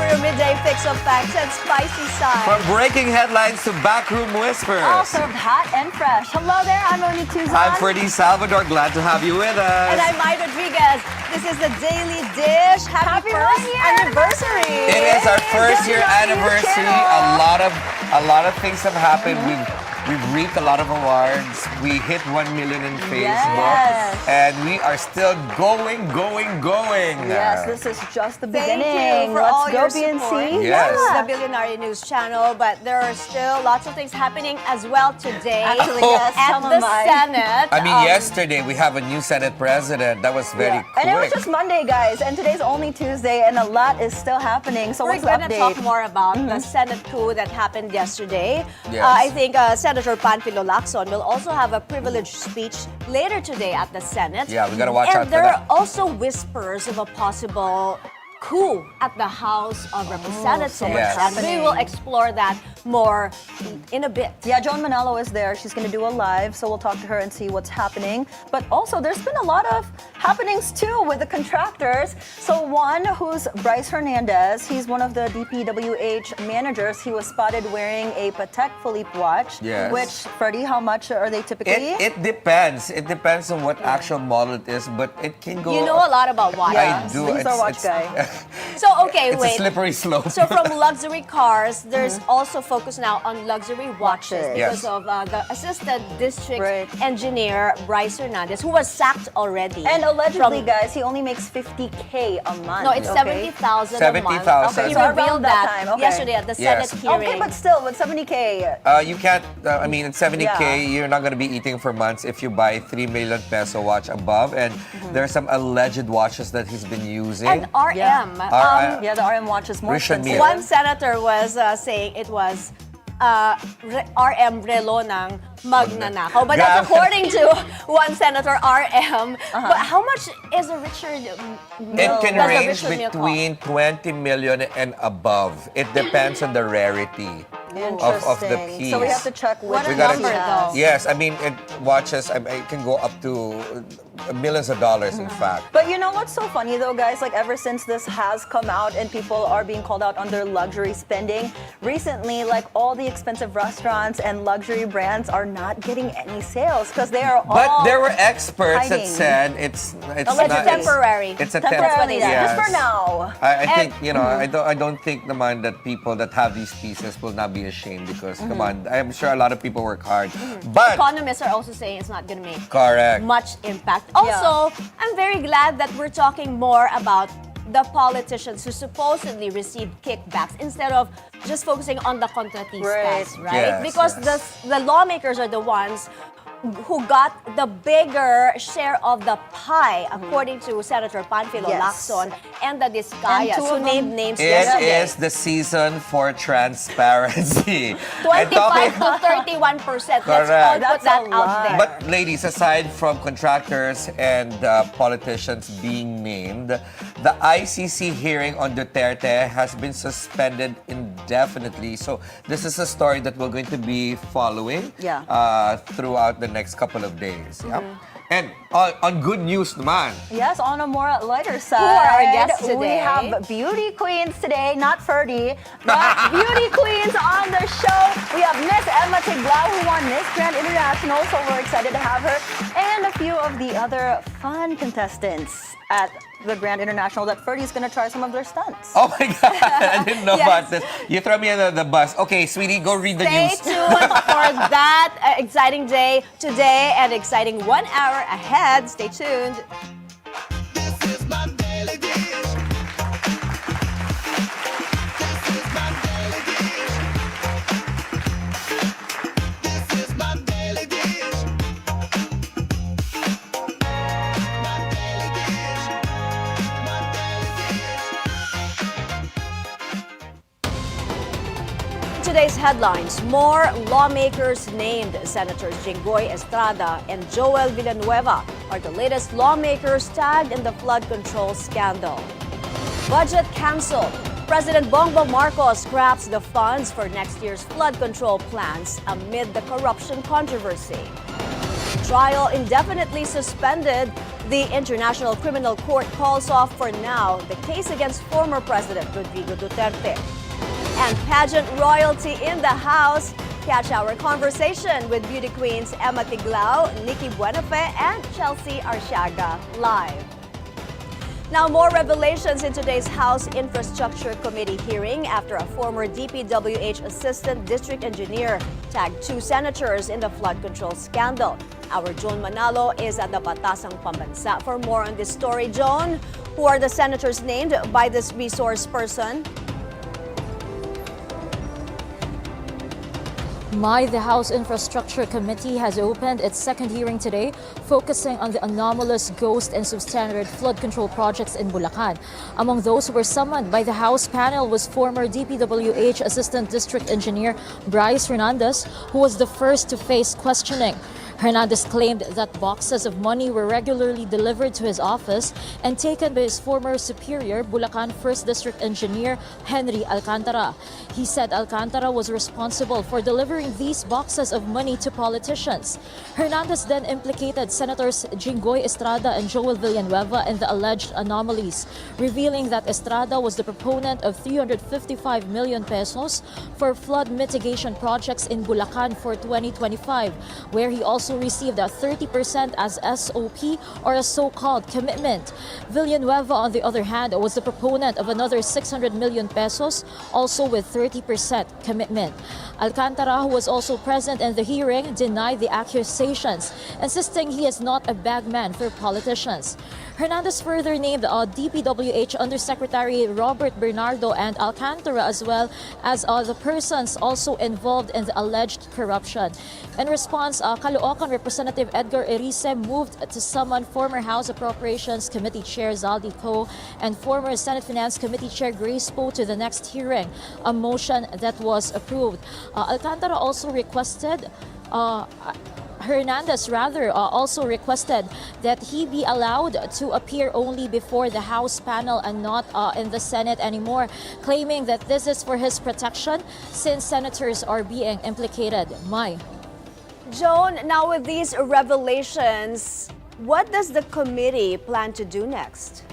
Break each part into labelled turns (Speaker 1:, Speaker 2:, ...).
Speaker 1: your midday fix of facts and spicy side.
Speaker 2: From breaking headlines to backroom whispers.
Speaker 3: All served hot and fresh. Hello there, I'm Monique Tuzon.
Speaker 2: I'm Ferdi Salvador. Glad to have you with us.
Speaker 1: And I'm Mai Rodriguez. This is the Daily Dish. Happy first anniversary.
Speaker 2: It is our first year anniversary. A lot of things have happened. We've reaped a lot of awards. We hit 1 million in Facebook.
Speaker 3: Yes.
Speaker 2: And we are still going.
Speaker 3: Yes, this is just the beginning.
Speaker 1: Thank you for
Speaker 3: Let's
Speaker 1: all
Speaker 3: go,
Speaker 1: your
Speaker 3: BNC.
Speaker 1: support.
Speaker 2: Yes.
Speaker 1: This is the Bilyonaryo News channel, but there are still lots of things happening as well today.
Speaker 3: Actually, yes,
Speaker 1: at
Speaker 3: tell
Speaker 1: the
Speaker 3: them, Mai.
Speaker 1: Senate.
Speaker 2: I mean, yesterday we have a new Senate president. That was very quick.
Speaker 3: And it was just Monday, guys, and today's only Tuesday, and a lot is still happening. So
Speaker 1: We're
Speaker 3: what's the
Speaker 1: going to
Speaker 3: update?
Speaker 1: talk more about the Senate coup that happened yesterday.
Speaker 2: Yes.
Speaker 1: I think Senator Panfilo Lacson will also have a privileged speech later today at the Senate.
Speaker 2: Yeah, we got to watch out
Speaker 1: And
Speaker 2: for
Speaker 1: there
Speaker 2: that.
Speaker 1: are also whispers of a possible coup at the House of Representatives.
Speaker 3: so
Speaker 2: much Yes.
Speaker 1: And we
Speaker 3: happening.
Speaker 1: will explore that more in a bit.
Speaker 3: Yeah, Joan Manalo is there. She's going to do a live, so we'll talk to her and see what's happening. But also, there's been a lot of happenings too with the contractors. So one who's Bryce Hernandez, he's one of the DPWH managers. He was spotted wearing a Patek Philippe watch.
Speaker 2: Yes.
Speaker 3: Which, Freddie, how much are they typically?
Speaker 2: It depends. It depends on what actual model it is, but it can go.
Speaker 1: You know a lot about watches.
Speaker 3: Yeah.
Speaker 2: I do.
Speaker 3: He's our watch guy.
Speaker 1: So, okay,
Speaker 2: It's
Speaker 1: wait.
Speaker 2: a slippery slope.
Speaker 1: So from luxury cars, there's also focus now on luxury watches because
Speaker 2: Yes.
Speaker 1: of the assistant district
Speaker 3: Right.
Speaker 1: engineer Bryce Hernandez, who was sacked already.
Speaker 3: And allegedly,
Speaker 1: From-
Speaker 3: guys, he only makes 50K a month.
Speaker 1: No, it's
Speaker 3: okay?
Speaker 1: 70,000 a month.
Speaker 2: 70,000.
Speaker 1: He
Speaker 3: So around
Speaker 1: revealed
Speaker 3: that
Speaker 1: that,
Speaker 3: time, okay.
Speaker 1: yesterday at the
Speaker 2: Yes.
Speaker 1: Senate hearing.
Speaker 3: Okay, but still, with 70K,
Speaker 2: You can't, I mean, at 70K,
Speaker 3: Yeah.
Speaker 2: you're not going to be eating for months if you buy 3 million peso watch above. And there are some alleged watches that he's been using.
Speaker 1: And RM.
Speaker 2: RM.
Speaker 3: yeah, the RM watch is more
Speaker 2: Richard
Speaker 3: expensive.
Speaker 2: Mille.
Speaker 1: One senator was saying it was RM relo ng magnanakaw. But that's
Speaker 2: Grabe.
Speaker 1: according to one senator, RM. But how much is a Richard
Speaker 2: It can
Speaker 1: does a
Speaker 2: range
Speaker 1: Richard Mille cost?
Speaker 2: between 20 million and above. It depends on the rarity of the
Speaker 3: Interesting.
Speaker 2: piece.
Speaker 3: So we have to check which
Speaker 1: What a
Speaker 2: We gotta-
Speaker 1: number, though.
Speaker 2: Yes, I mean, watches, it can go up to millions of dollars, in fact.
Speaker 3: But you know what's so funny though, guys? Like ever since this has come out and people are being called out on their luxury spending, recently, like all the expensive restaurants and luxury brands are not getting any sales because they are all.
Speaker 2: But there were experts that
Speaker 3: hiding.
Speaker 2: said it's
Speaker 1: Allegedly
Speaker 2: not
Speaker 1: temporary.
Speaker 2: It's a
Speaker 3: temporarily,
Speaker 1: That's what they
Speaker 3: yeah.
Speaker 1: said.
Speaker 3: Just for now.
Speaker 2: I think I don't think naman that people that have these pieces will not be ashamed because come on, I'm sure a lot of people work hard. But
Speaker 1: Economists are also saying it's not going to make
Speaker 2: correct.
Speaker 1: much impact. Also, I'm very glad that we're talking more about the politicians who supposedly received kickbacks instead of just focusing on the contratistas, right?
Speaker 2: Yes,
Speaker 1: Because
Speaker 2: yes.
Speaker 1: the lawmakers are the ones who got the bigger share of the pie, according to Senator Panfilo
Speaker 3: Yes.
Speaker 1: Lacson and the Discayas,
Speaker 3: two
Speaker 1: who
Speaker 3: of them-
Speaker 1: named names
Speaker 2: It
Speaker 1: yesterday.
Speaker 2: is the season for transparency. And
Speaker 1: 25 to 31%. Let's all
Speaker 2: Correct.
Speaker 1: put
Speaker 3: That's
Speaker 1: that
Speaker 3: a
Speaker 1: out
Speaker 3: lot.
Speaker 1: there.
Speaker 2: But ladies, aside from contractors and politicians being named, the ICC hearing on Duterte has been suspended indefinitely. So this is a story that we're going to be following throughout the next couple of days. Yeah? And on good news naman,
Speaker 3: Yes, on a more lighter side.
Speaker 1: Who are our guests
Speaker 3: We
Speaker 1: today?
Speaker 3: have beauty queens today, not Ferdi, but beauty queens on the show. We have Miss Emma Tiglao, who won Miss Grand International, so we're excited to have her, and a few of the other fun contestants at the Grand International that Ferdi's going to try some of their stunts.
Speaker 2: oh my God, I didn't know
Speaker 1: Yes.
Speaker 2: about this. You throw me under the bus. Okay, sweetie, go read the
Speaker 1: Stay
Speaker 2: news.
Speaker 1: tuned for that exciting day today and exciting 1 hour ahead. Stay tuned.
Speaker 4: This is my daily dish. This is my daily dish. This is my daily dish. My daily dish. My daily dish.
Speaker 1: Today's headlines, more lawmakers named. Senators Jinggoy Estrada and Joel Villanueva are the latest lawmakers tagged in the flood control scandal. Budget canceled. President Bongbong Marcos scraps the funds for next year's flood control plans amid the corruption controversy. Trial indefinitely suspended. The International Criminal Court calls off for now the case against former President Rodrigo Duterte. And pageant royalty in the house. Catch our conversation with beauty queens Emma Tiglao, Nikki Buenafe, and Chelsea Arciaga live. Now, more revelations in today's House Infrastructure Committee hearing after a former DPWH Assistant District Engineer tagged 2 senators in the flood control scandal. Our Joan Manalo is at the Batasang Pambansa. For more on this story, Joan, who are the senators named by this resource person?
Speaker 5: The House Infrastructure Committee has opened its second hearing today, focusing on the anomalous ghost and substandard flood control projects in Bulacan. Among those who were summoned by the House panel was former DPWH Assistant District Engineer Bryce Hernandez, who was the first to face questioning. Hernandez claimed that boxes of money were regularly delivered to his office and taken by his former superior, Bulacan 1st District Engineer Henry Alcantara. He said Alcantara was responsible for delivering these boxes of money to politicians. Hernandez then implicated Senators Jinggoy Estrada and Joel Villanueva in the alleged anomalies, revealing that Estrada was the proponent of 355 million pesos for flood mitigation projects in Bulacan for 2025, where he also received a 30% as SOP, or a so-called commitment. Villanueva, on the other hand, was the proponent of another 600 million pesos, also with 30% commitment. Alcantara, who was also present in the hearing, denied the accusations, insisting he is not a bagman for politicians. Hernandez further named DPWH Undersecretary Robert Bernardo and Alcantara, as well as the persons also involved in the alleged corruption. In response, Caloocan Representative Edgar Erice moved to summon former House Appropriations Committee Chair Zaldi Co and former Senate Finance Committee Chair Grace Poe to the next hearing, a motion that was approved. Alcantara also requested Hernandez also requested that he be allowed to appear only before the House panel and not in the Senate anymore, claiming that this is for his protection since senators are being implicated.
Speaker 1: Joan, now with these revelations, what does the committee plan to do next?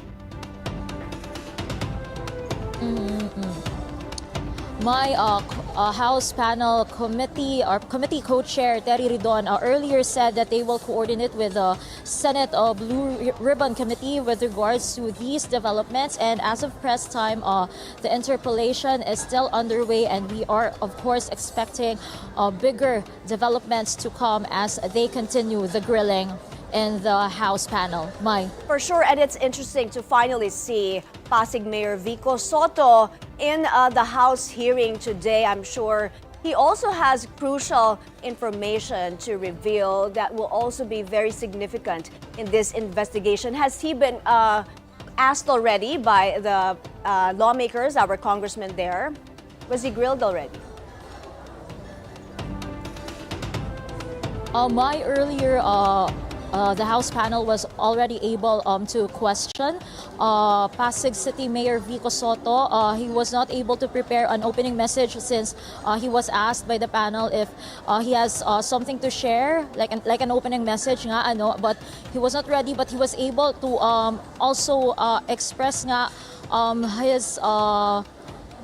Speaker 5: House panel committee co-chair Terry Ridon earlier said that they will coordinate with the Senate Blue Ribbon Committee with regards to these developments. And as of press time, the interpellation is still underway, and we are, of course, expecting bigger developments to come as they continue the grilling in the House panel.
Speaker 1: For sure, and it's interesting to finally see Pasig Mayor Vico Soto in the House hearing today. I'm sure he also has crucial information to reveal that will also be very significant in this investigation. Has he been asked already by the lawmakers, our congressman there? Was he grilled already?
Speaker 5: Earlier, the House panel was already able to question Pasig City Mayor Vico Soto. He was not able to prepare an opening message since he was asked by the panel if he has something to share, like an opening message but he was not ready. But he was able to also express his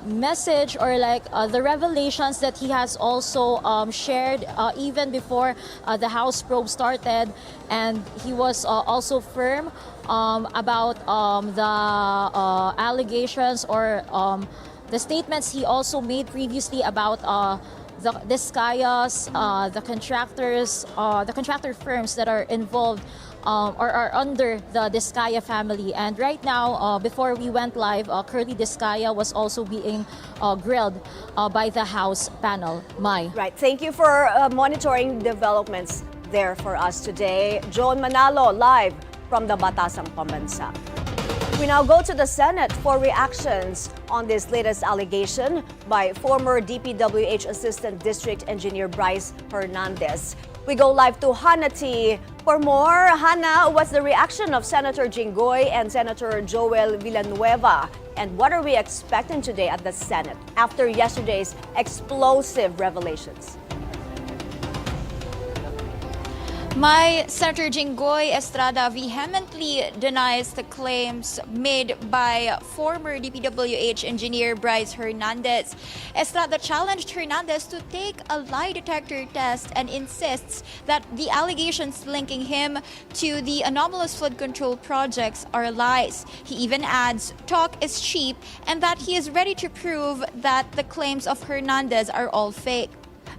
Speaker 5: message, or the revelations that he has also shared even before the House probe started. And he was also firm about the allegations or the statements he also made previously about the Discayas, the contractor firms that are involved or are under the Discaya family. And right now, before we went live, Curly Discaya was also being grilled by the House panel.
Speaker 1: Right. Thank you for monitoring developments there for us today. Joan Manalo live from the Batasang Pambansa. We now go to the Senate for reactions on this latest allegation by former DPWH Assistant District Engineer Bryce Hernandez. We go live to Hannah T. For more, Hannah, what's the reaction of Senator Jinggoy and Senator Joel Villanueva? And what are we expecting today at the Senate after yesterday's explosive revelations?
Speaker 6: Senator Jinggoy Estrada vehemently denies the claims made by former DPWH engineer Bryce Hernandez. Estrada challenged Hernandez to take a lie detector test and insists that the allegations linking him to the anomalous flood control projects are lies. He even adds talk is cheap and that he is ready to prove that the claims of Hernandez are all fake.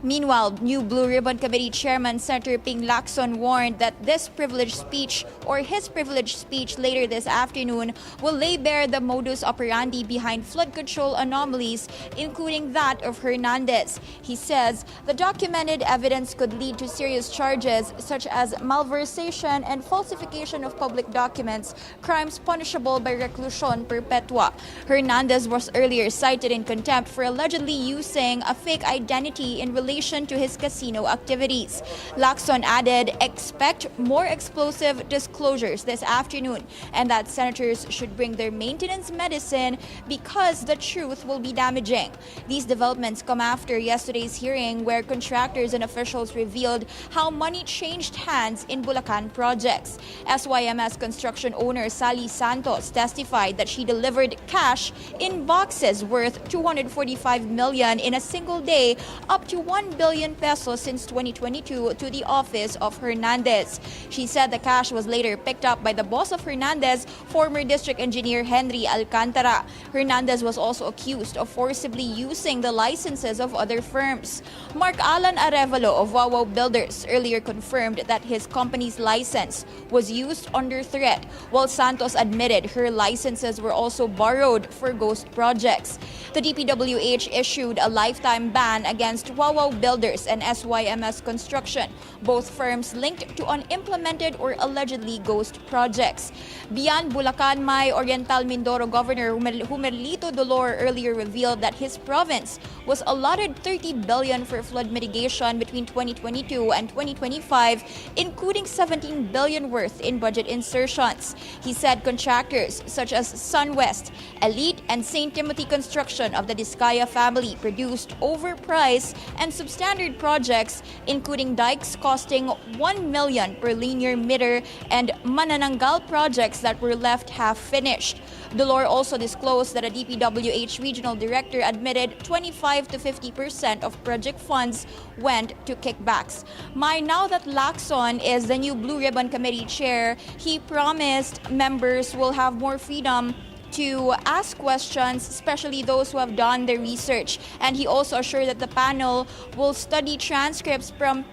Speaker 6: Meanwhile, new Blue Ribbon Committee Chairman Senator Ping Lacson warned that this privileged speech or his privileged speech later this afternoon will lay bare the modus operandi behind flood control anomalies, including that of Hernandez. He says the documented evidence could lead to serious charges such as malversation and falsification of public documents, crimes punishable by reclusion perpetua. Hernandez was earlier cited in contempt for allegedly using a fake identity in relation to his casino activities. Lacson added, expect more explosive disclosures this afternoon and that senators should bring their maintenance medicine because the truth will be damaging. These developments come after yesterday's hearing where contractors and officials revealed how money changed hands in Bulacan projects. SYMS construction owner Sally Santos testified that she delivered cash in boxes worth 245 million in a single day, up to 1 billion pesos since 2022 to the office of Hernandez. She said the cash was later picked up by the boss of Hernandez, former district engineer Henry Alcantara. Hernandez was also accused of forcibly using the licenses of other firms. Mark Alan Arevalo of Wawaw Builders earlier confirmed that his company's license was used under threat, while Santos admitted her licenses were also borrowed for ghost projects. The DPWH issued a lifetime ban against Wawaw Builders and SYMS Construction, both firms linked to unimplemented or allegedly ghost projects. Beyond Bulacan, Mai Oriental Mindoro Governor Humerlito Dolor earlier revealed that his province was allotted 30 billion for flood mitigation between 2022 and 2025, including 17 billion worth in budget insertions. He said contractors such as SunWest, Elite, and St. Timothy Construction of the Discaya family produced overpriced and substandard projects, including dikes costing 1 million per linear meter and manananggal projects that were left half-finished. Dolor also disclosed that a DPWH regional director admitted 25 to 50% of project funds went to kickbacks. Now that Lacson is the new Blue Ribbon Committee chair, he promised members will have more freedom to ask questions, especially those who have done the research. And he also assured that the panel will study transcripts from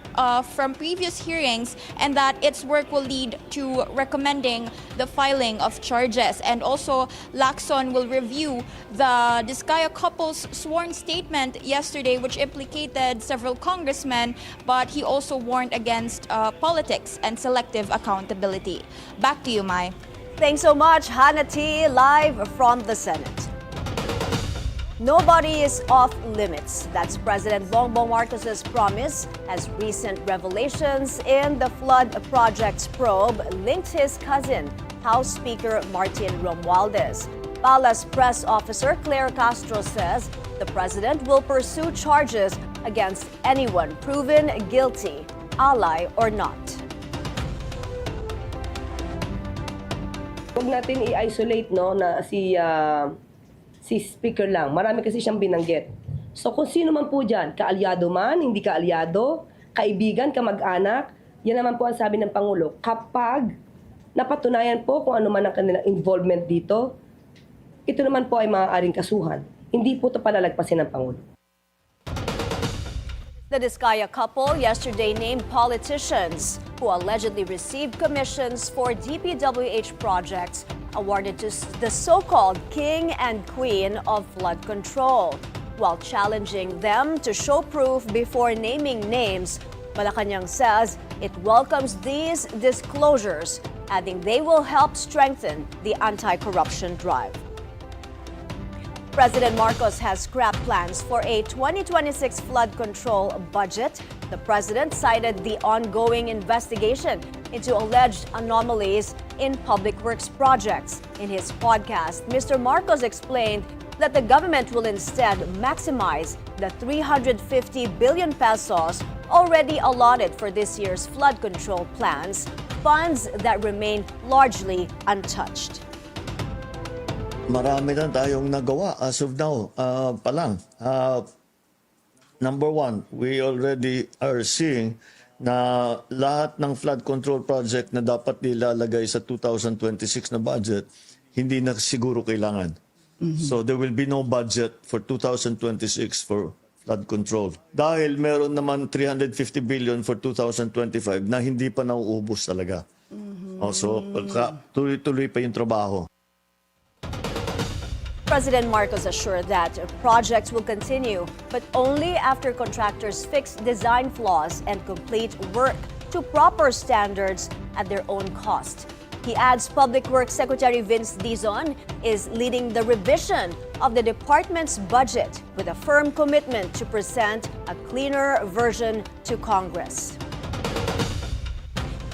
Speaker 6: previous hearings and that its work will lead to recommending the filing of charges. And also, Lacson will review the Discaya couple's sworn statement yesterday, which implicated several congressmen, but he also warned against politics and selective accountability. Back to you, Mai.
Speaker 1: Thanks so much, Hannah T, live from the Senate. Nobody is off limits. That's President Bongbong Marcos's promise as recent revelations in the flood projects probe linked his cousin, House Speaker Martin Romualdez. Palace press officer Claire Castro says the president will pursue charges against anyone proven guilty, ally or not.
Speaker 7: Huwag natin i-isolate na si speaker lang. Marami kasi siyang binanggit. So kung sino man po dyan, kaalyado man, hindi kaalyado, kaibigan, kamag-anak, yan naman po ang sabi ng Pangulo. Kapag napatunayan po kung ano man ang kanilang involvement dito, ito naman po ay maaaring kasuhan. Hindi po ito palalagpasin ng Pangulo.
Speaker 1: The Discaya couple yesterday named politicians who allegedly received commissions for DPWH projects awarded to the so-called king and queen of flood control. While challenging them to show proof before naming names, Malacanang says it welcomes these disclosures, adding they will help strengthen the anti-corruption drive. President Marcos has scrapped plans for a 2026 flood control budget. The president cited the ongoing investigation into alleged anomalies in public works projects. In his podcast, Mr. Marcos explained that the government will instead maximize the 350 billion pesos already allotted for this year's flood control plans, funds that remain largely untouched.
Speaker 8: Marami na tayong nagawa as of now pa lang. Number one, we already are seeing na lahat ng flood control project na dapat nilalagay sa 2026 na budget, hindi na siguro kailangan. So there will be no budget for 2026 for flood control. Dahil meron naman 350 billion for 2025 na hindi pa nauubos talaga. So tuloy-tuloy pa yung trabaho.
Speaker 1: President Marcos assured that projects will continue, but only after contractors fix design flaws and complete work to proper standards at their own cost. He adds Public Works Secretary Vince Dizon is leading the revision of the department's budget with a firm commitment to present a cleaner version to Congress.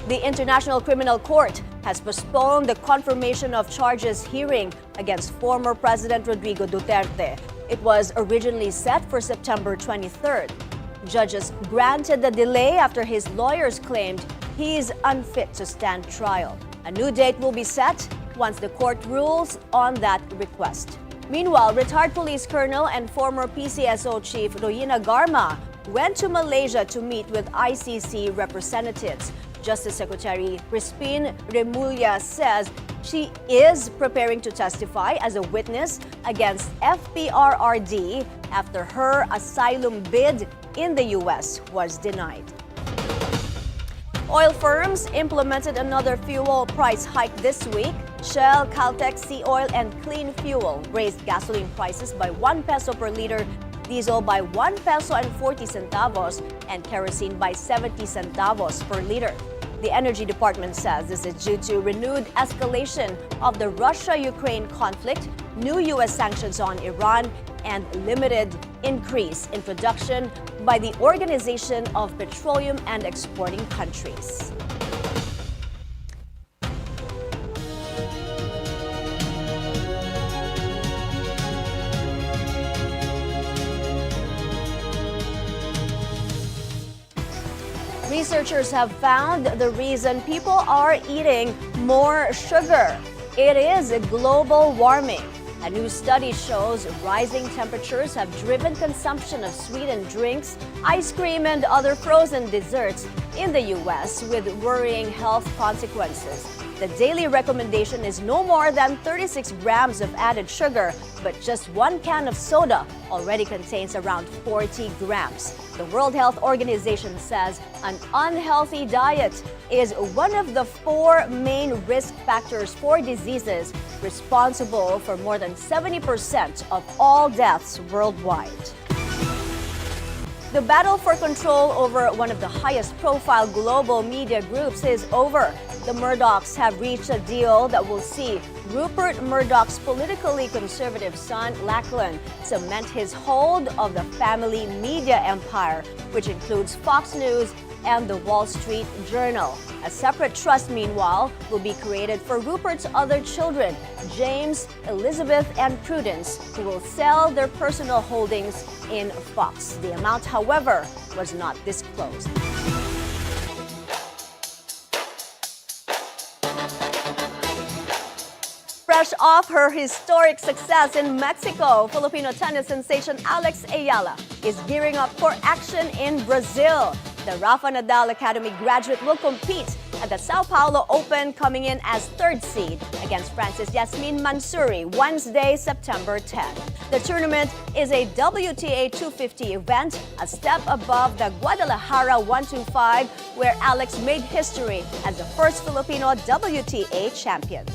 Speaker 1: The International Criminal Court has postponed the confirmation of charges hearing against former President Rodrigo Duterte. It was originally set for September 23rd. Judges granted the delay after his lawyers claimed he is unfit to stand trial. A new date will be set once the court rules on that request. Meanwhile, retired police colonel and former PCSO chief Royina Garma went to Malaysia to meet with ICC representatives. Justice Secretary Crispin Remulla says she is preparing to testify as a witness against FPRRD after her asylum bid in the U.S. was denied. Oil firms implemented another fuel price hike this week. Shell, Caltex, Sea Oil, and Clean Fuel raised gasoline prices by 1 peso per liter, diesel by 1 peso and 40 centavos, and kerosene by 70 centavos per liter. The Energy Department says this is due to renewed escalation of the Russia-Ukraine conflict, new U.S. sanctions on Iran, and limited increase in production by the Organization of Petroleum and Exporting Countries. Researchers have found the reason people are eating more sugar. It is global warming. A new study shows rising temperatures have driven consumption of sweetened drinks, ice cream, and other frozen desserts in the U.S. with worrying health consequences. The daily recommendation is no more than 36 grams of added sugar, but just one can of soda already contains around 40 grams. The World Health Organization says an unhealthy diet is one of the 4 main risk factors for diseases responsible for more than 70% of all deaths worldwide. The battle for control over one of the highest profile global media groups is over. The Murdochs have reached a deal that will see Rupert Murdoch's politically conservative son, Lachlan, cement his hold of the family media empire, which includes Fox News and the Wall Street Journal. A separate trust, meanwhile, will be created for Rupert's other children, James, Elizabeth, and Prudence, who will sell their personal holdings in Fox. The amount, however, was not disclosed. Fresh off her historic success in Mexico, Filipino tennis sensation Alex Ayala is gearing up for action in Brazil. The Rafa Nadal Academy graduate will compete at the Sao Paulo Open, coming in as 3rd seed against Francis Yasmin Mansouri Wednesday, September 10. The tournament is a WTA 250 event, a step above the Guadalajara 125, where Alex made history as the first Filipino WTA champion.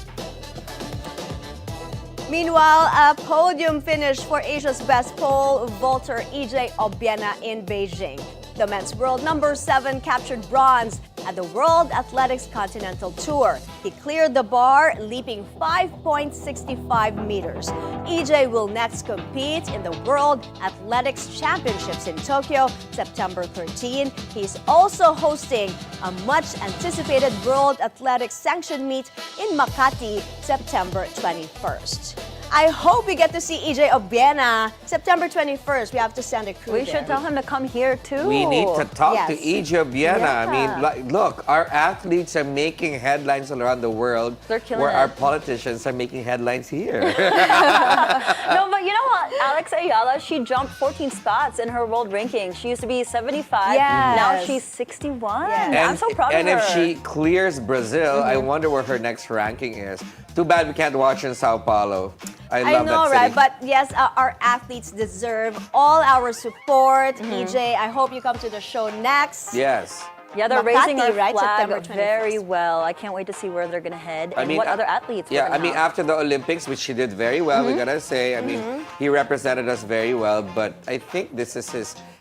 Speaker 1: Meanwhile, a podium finish for Asia's best pole vaulter EJ Obiena in Beijing. The men's world number 7 captured bronze at the World Athletics Continental Tour. He cleared the bar, leaping 5.65 meters. EJ will next compete in the World Athletics Championships in Tokyo, September 13. He's also hosting a much-anticipated World Athletics Sanction Meet in Makati, September 21st. I hope we get to see EJ Obiena September 21st. We have to send a crew
Speaker 3: We should tell him to come here too.
Speaker 2: We need to talk to
Speaker 1: Yes.
Speaker 2: EJ Obiena. I mean,
Speaker 3: Yeah.
Speaker 2: look, our athletes are making headlines all around the world.
Speaker 3: They're killing
Speaker 2: where
Speaker 3: it.
Speaker 2: our politicians are making headlines here.
Speaker 3: No, but you know what? Alex Ayala, she jumped 14 spots in her world ranking. She used to be 75.
Speaker 1: Yes.
Speaker 3: Now she's 61.
Speaker 1: Yes.
Speaker 3: I'm so proud of
Speaker 2: and
Speaker 3: her.
Speaker 2: if she clears Brazil, I wonder where her next ranking is. Too bad we can't watch in Sao Paulo. I love
Speaker 1: know,
Speaker 2: that city.
Speaker 1: right? But yes, our athletes deserve all our support. EJ, I hope you come to the show next.
Speaker 2: Yes.
Speaker 3: Yeah, they're
Speaker 1: Makati,
Speaker 3: raising our
Speaker 1: right?
Speaker 3: flag
Speaker 1: September 21st.
Speaker 3: very well. I can't wait to see where they're going to head and what other athletes we're
Speaker 2: Yeah,
Speaker 3: gonna
Speaker 2: I mean,
Speaker 3: have.
Speaker 2: after the Olympics, which she did very well, we gotta say. I mean, he represented us very well, but I think this is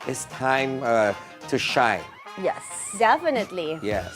Speaker 2: his time to shine.
Speaker 3: Yes.
Speaker 1: Definitely.
Speaker 2: Yes.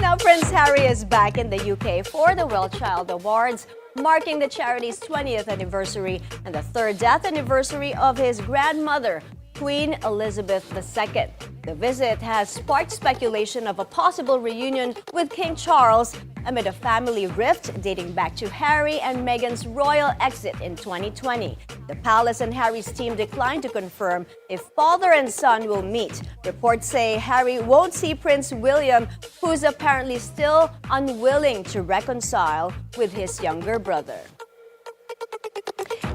Speaker 1: Now, Prince Harry is back in the UK for the Well Child Awards, marking the charity's 20th anniversary and the third death anniversary of his grandmother, Queen Elizabeth II. The visit has sparked speculation of a possible reunion with King Charles amid a family rift dating back to Harry and Meghan's royal exit in 2020. The palace and Harry's team declined to confirm if father and son will meet. Reports say Harry won't see Prince William, who's apparently still unwilling to reconcile with his younger brother.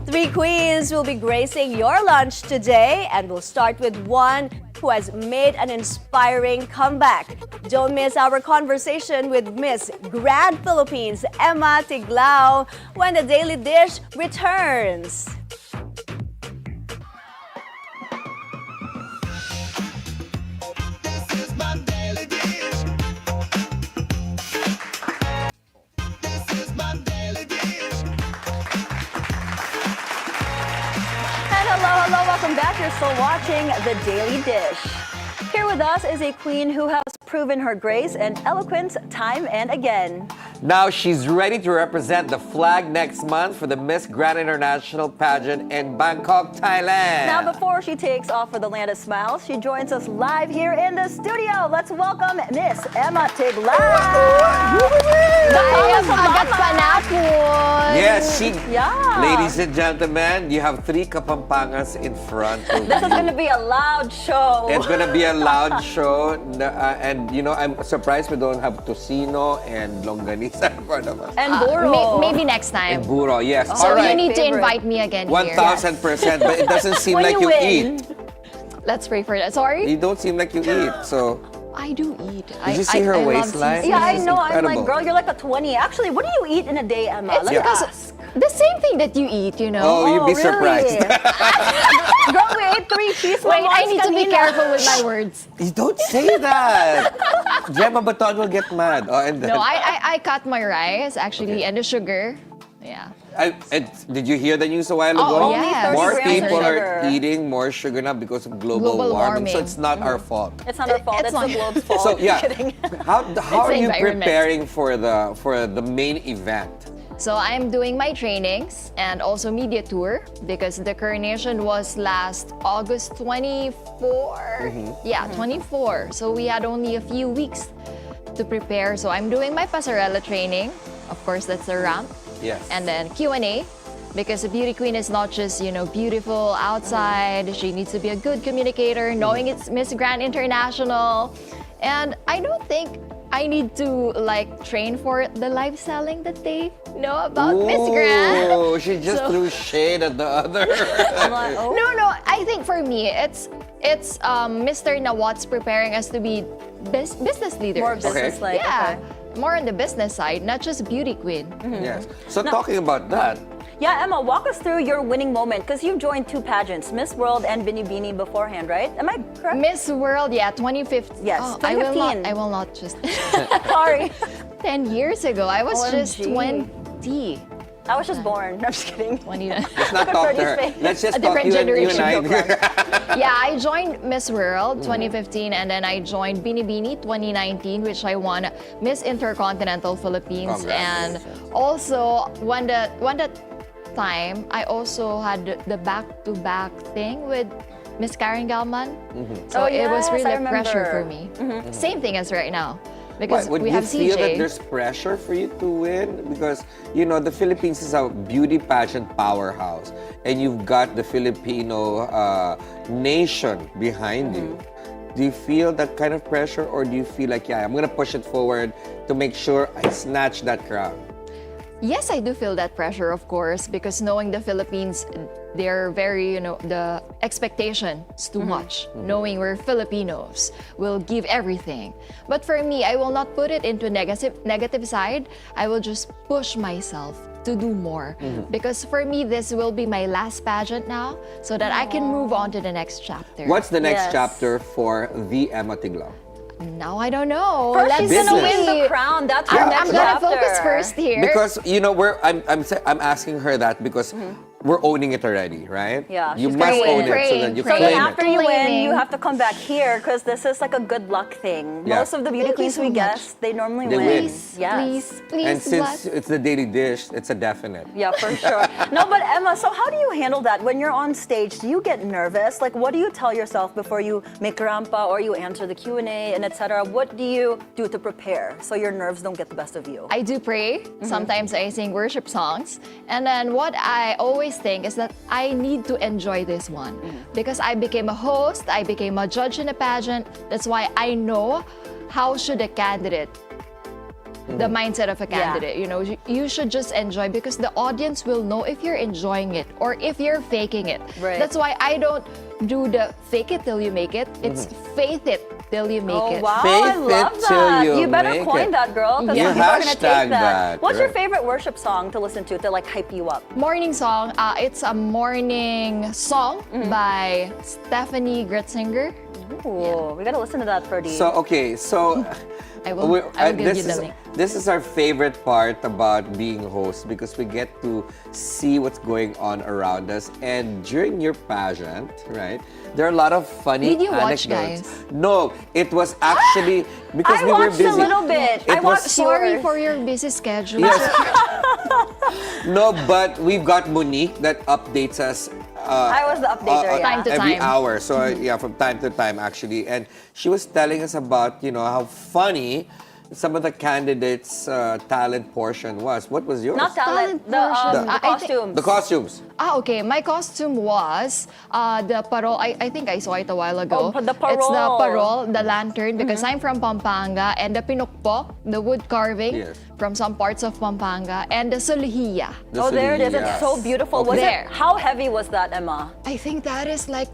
Speaker 1: Three queens will be gracing your lunch today, and we'll start with one who has made an inspiring comeback. Don't miss our conversation with Miss Grand Philippines, Emma Tiglao, when the Daily Dish returns.
Speaker 4: This is my daily dish. This is my daily dish.
Speaker 3: And hello, welcome back. You're still watching The Daily Dish. Here with us is a queen who has proven her grace and eloquence time and again.
Speaker 2: Now she's ready to represent the flag next month for the Miss Grand International pageant in Bangkok, Thailand.
Speaker 3: Now, before she takes off for the land of smiles, she joins us live here in the studio. Let's welcome Miss Emma Tiglao.
Speaker 2: Yes,
Speaker 3: Yeah.
Speaker 2: Ladies and gentlemen, you have three kapampangas in front of
Speaker 3: This is
Speaker 2: you.
Speaker 3: going to be a loud show.
Speaker 2: It's gonna be a loud show, and you know, I'm surprised we don't have tocino and longanisa in front of us.
Speaker 3: And Buro.
Speaker 9: Maybe next
Speaker 2: And
Speaker 9: time.
Speaker 2: buro, yes.
Speaker 9: So
Speaker 2: All
Speaker 9: you
Speaker 2: right,
Speaker 9: need to
Speaker 3: Favorite.
Speaker 9: invite me again here.
Speaker 2: 1,000%, but it doesn't seem
Speaker 3: When
Speaker 2: like
Speaker 3: you
Speaker 2: you
Speaker 3: win.
Speaker 2: eat.
Speaker 9: Let's pray for that. Sorry?
Speaker 2: You don't seem like you eat, so.
Speaker 9: I do eat.
Speaker 2: Did you see her
Speaker 9: I love
Speaker 2: waistline?
Speaker 9: seafood.
Speaker 3: Yeah, I
Speaker 2: This is
Speaker 3: know. I'm like,
Speaker 2: incredible.
Speaker 3: girl, you're like a 20. Actually, what do you eat in a day, Emma?
Speaker 9: It's
Speaker 3: Let me
Speaker 9: because
Speaker 3: ask.
Speaker 9: the same thing that you eat, you know.
Speaker 2: Oh, you'd be
Speaker 3: really?
Speaker 2: surprised.
Speaker 3: Girl, we ate 3 cheese
Speaker 9: Wait, I
Speaker 3: momos
Speaker 9: need to be
Speaker 3: kanina.
Speaker 9: careful with my words.
Speaker 2: You don't say that. Gemma Baton will get mad. Oh, and then,
Speaker 9: No, I cut my rice actually and the sugar. Yeah.
Speaker 2: Did you hear the news a while ago?
Speaker 9: Oh, yeah.
Speaker 2: More
Speaker 3: 30 grams of
Speaker 2: people are
Speaker 3: sugar.
Speaker 2: eating more sugar now because of global,
Speaker 9: Global
Speaker 2: warming. So
Speaker 9: warming.
Speaker 2: it's not our fault.
Speaker 3: It's not our fault.
Speaker 9: It's
Speaker 3: It's the
Speaker 9: not-
Speaker 3: globe's fault.
Speaker 2: So yeah,
Speaker 3: Kidding.
Speaker 2: how are
Speaker 9: the
Speaker 2: you
Speaker 9: environment.
Speaker 2: preparing for the main event?
Speaker 9: So I'm doing my trainings and also media tour because the coronation was last August 24. Yeah, 24. So we had only a few weeks to prepare. So I'm doing my pasarela training. Of course, that's the ramp.
Speaker 2: Yes.
Speaker 9: And then Q&A because a beauty queen is not just, beautiful outside. She needs to be a good communicator, knowing it's Miss Grand International. And I don't think I need to train for the live selling that they know about Miss Grand.
Speaker 2: Oh, she just
Speaker 9: So-
Speaker 2: threw shade at the other.
Speaker 3: I'm like, oh.
Speaker 9: No, I think for me, it's Mr. Nawat's preparing us to be business leaders.
Speaker 3: More business-like.
Speaker 9: Yeah,
Speaker 3: Okay.
Speaker 9: more on the business side, not just beauty queen.
Speaker 2: Yes. So talking about that,
Speaker 3: Yeah, Emma, walk us through your winning moment because you've joined 2 pageants, Miss World and Binibini beforehand, right? Am I correct?
Speaker 9: Miss World, yeah, 2015.
Speaker 3: Yes,
Speaker 9: I will
Speaker 3: 2015.
Speaker 9: not just.
Speaker 3: Sorry.
Speaker 9: 10 years ago, I was just
Speaker 3: OMG.
Speaker 9: 20.
Speaker 3: I was just born. I'm just kidding.
Speaker 9: 20.
Speaker 2: let's not talk to her.
Speaker 3: Ferdi's face.
Speaker 2: Let's just
Speaker 9: A
Speaker 2: talk
Speaker 9: different
Speaker 2: you and I.
Speaker 9: generation. Yeah, I joined Miss World 2015 and then I joined Binibini 2019, which I won Miss Intercontinental Philippines.
Speaker 2: Congrats.
Speaker 9: And also, when that time, I also had the back-to-back thing with Miss Karen Galman. So
Speaker 3: Oh,
Speaker 9: it was
Speaker 3: yes, I
Speaker 9: really pressure for
Speaker 3: remember.
Speaker 9: me. Same thing as right now. Because
Speaker 2: Would
Speaker 9: we
Speaker 2: you
Speaker 9: have
Speaker 2: feel that
Speaker 9: CJ.
Speaker 2: there's pressure for you to win? Because, you know, the Philippines is a beauty pageant powerhouse. And you've got the Filipino nation behind you. Do you feel that kind of pressure? Or do you feel like, yeah, I'm going to push it forward to make sure I snatch that crown?
Speaker 9: Yes, I do feel that pressure, of course, because knowing the Philippines, they're very, the expectation is too much. Knowing we're Filipinos, we'll give everything. But for me, I will not put it into negative side. I will just push myself to do more. Because for me, this will be my last pageant now, so that I can move on to the next chapter.
Speaker 2: What's the next
Speaker 3: Yes.
Speaker 2: chapter for the Emma Tiglao?
Speaker 9: Now I don't know.
Speaker 3: First, she's gonna
Speaker 2: Business.
Speaker 3: win the crown. That's her
Speaker 9: I'm
Speaker 3: next
Speaker 9: gonna
Speaker 3: chapter.
Speaker 9: focus first here.
Speaker 2: Because, you know, I'm asking her that because we're owning it already, right?
Speaker 3: Yeah,
Speaker 2: You
Speaker 3: she's
Speaker 2: must
Speaker 3: gonna
Speaker 2: own
Speaker 3: win.
Speaker 2: it so
Speaker 9: Praying,
Speaker 2: then you
Speaker 3: So
Speaker 2: claim
Speaker 3: then
Speaker 9: praying.
Speaker 3: after
Speaker 2: it.
Speaker 3: you win,
Speaker 9: Claiming.
Speaker 3: you have to come back here because this is like a good luck thing.
Speaker 2: Yeah.
Speaker 3: Most of the beauty
Speaker 9: Thank you
Speaker 3: queens
Speaker 9: so
Speaker 3: we
Speaker 9: much.
Speaker 3: guess, they normally
Speaker 2: They
Speaker 3: win.
Speaker 2: win.
Speaker 9: Please,
Speaker 3: Yes.
Speaker 9: please,
Speaker 2: And since
Speaker 9: bless.
Speaker 2: it's the daily dish, it's a definite.
Speaker 3: Yeah, for sure. No, but Emma, so how do you handle that when you're on stage? Do you get nervous? Like, what do you tell yourself before you make rampa or you answer the Q&A and etc.? What do you do to prepare so your nerves don't get the best of you?
Speaker 9: I do pray. Sometimes I sing worship songs. And then what I always think is that I need to enjoy this one. Because I became a host, I became a judge in a pageant. That's why I know how should a candidate, the mindset of a candidate, you should just enjoy because the audience will know if you're enjoying it or if you're faking it.
Speaker 3: Right.
Speaker 9: That's why I don't do the fake it till you make it. It's faith it till you make
Speaker 3: Oh
Speaker 9: it.
Speaker 3: wow,
Speaker 2: Faith
Speaker 3: I love
Speaker 2: it till
Speaker 3: that.
Speaker 2: you
Speaker 3: You better
Speaker 2: make
Speaker 3: coin
Speaker 2: it.
Speaker 3: that, girl, because
Speaker 2: Yeah.
Speaker 3: people are gonna
Speaker 2: Hashtag
Speaker 3: take that.
Speaker 2: that,
Speaker 3: What's your
Speaker 2: right.
Speaker 3: favorite worship song to listen to like hype you up?
Speaker 9: Morning song. It's a morning song by Stephanie Gretzinger.
Speaker 3: Ooh, we gotta listen to that, Ferdi.
Speaker 2: So, okay, so
Speaker 9: I will give you the link.
Speaker 2: this is our favorite part about being host because we get to see what's going on around us. And during your pageant, right, there are a lot of funny
Speaker 9: Did you watch,
Speaker 2: anecdotes.
Speaker 9: guys?
Speaker 2: No, it was actually because
Speaker 3: I
Speaker 2: we were
Speaker 3: watched
Speaker 2: busy.
Speaker 3: a little bit.
Speaker 2: It
Speaker 3: I
Speaker 2: was-
Speaker 3: watched
Speaker 9: Sorry
Speaker 3: yours.
Speaker 9: for your busy schedule.
Speaker 2: Yes. No, but we've got Monique that updates us.
Speaker 3: I was the updater, yeah.
Speaker 9: Time to
Speaker 2: every
Speaker 9: time.
Speaker 2: hour. So yeah, from time to time actually. And she was telling us about, how funny some of the candidates' talent portion was. What was yours?
Speaker 3: Not talent,
Speaker 9: Talent portion.
Speaker 3: the
Speaker 9: I think-
Speaker 3: costumes.
Speaker 2: The costumes.
Speaker 9: Okay. My costume was the parol. I think I saw it a while ago.
Speaker 3: Oh, the
Speaker 9: It's the
Speaker 3: parol.
Speaker 9: parol, the lantern, because I'm from Pampanga, and the pinukpok, the wood carving
Speaker 2: Yes.
Speaker 9: from some parts of Pampanga, and the sulhiya.
Speaker 2: The
Speaker 3: Oh, there it is.
Speaker 2: Sulliya.
Speaker 3: It's so beautiful. Was
Speaker 9: There.
Speaker 3: it? How heavy was that, Emma?
Speaker 9: I think that is like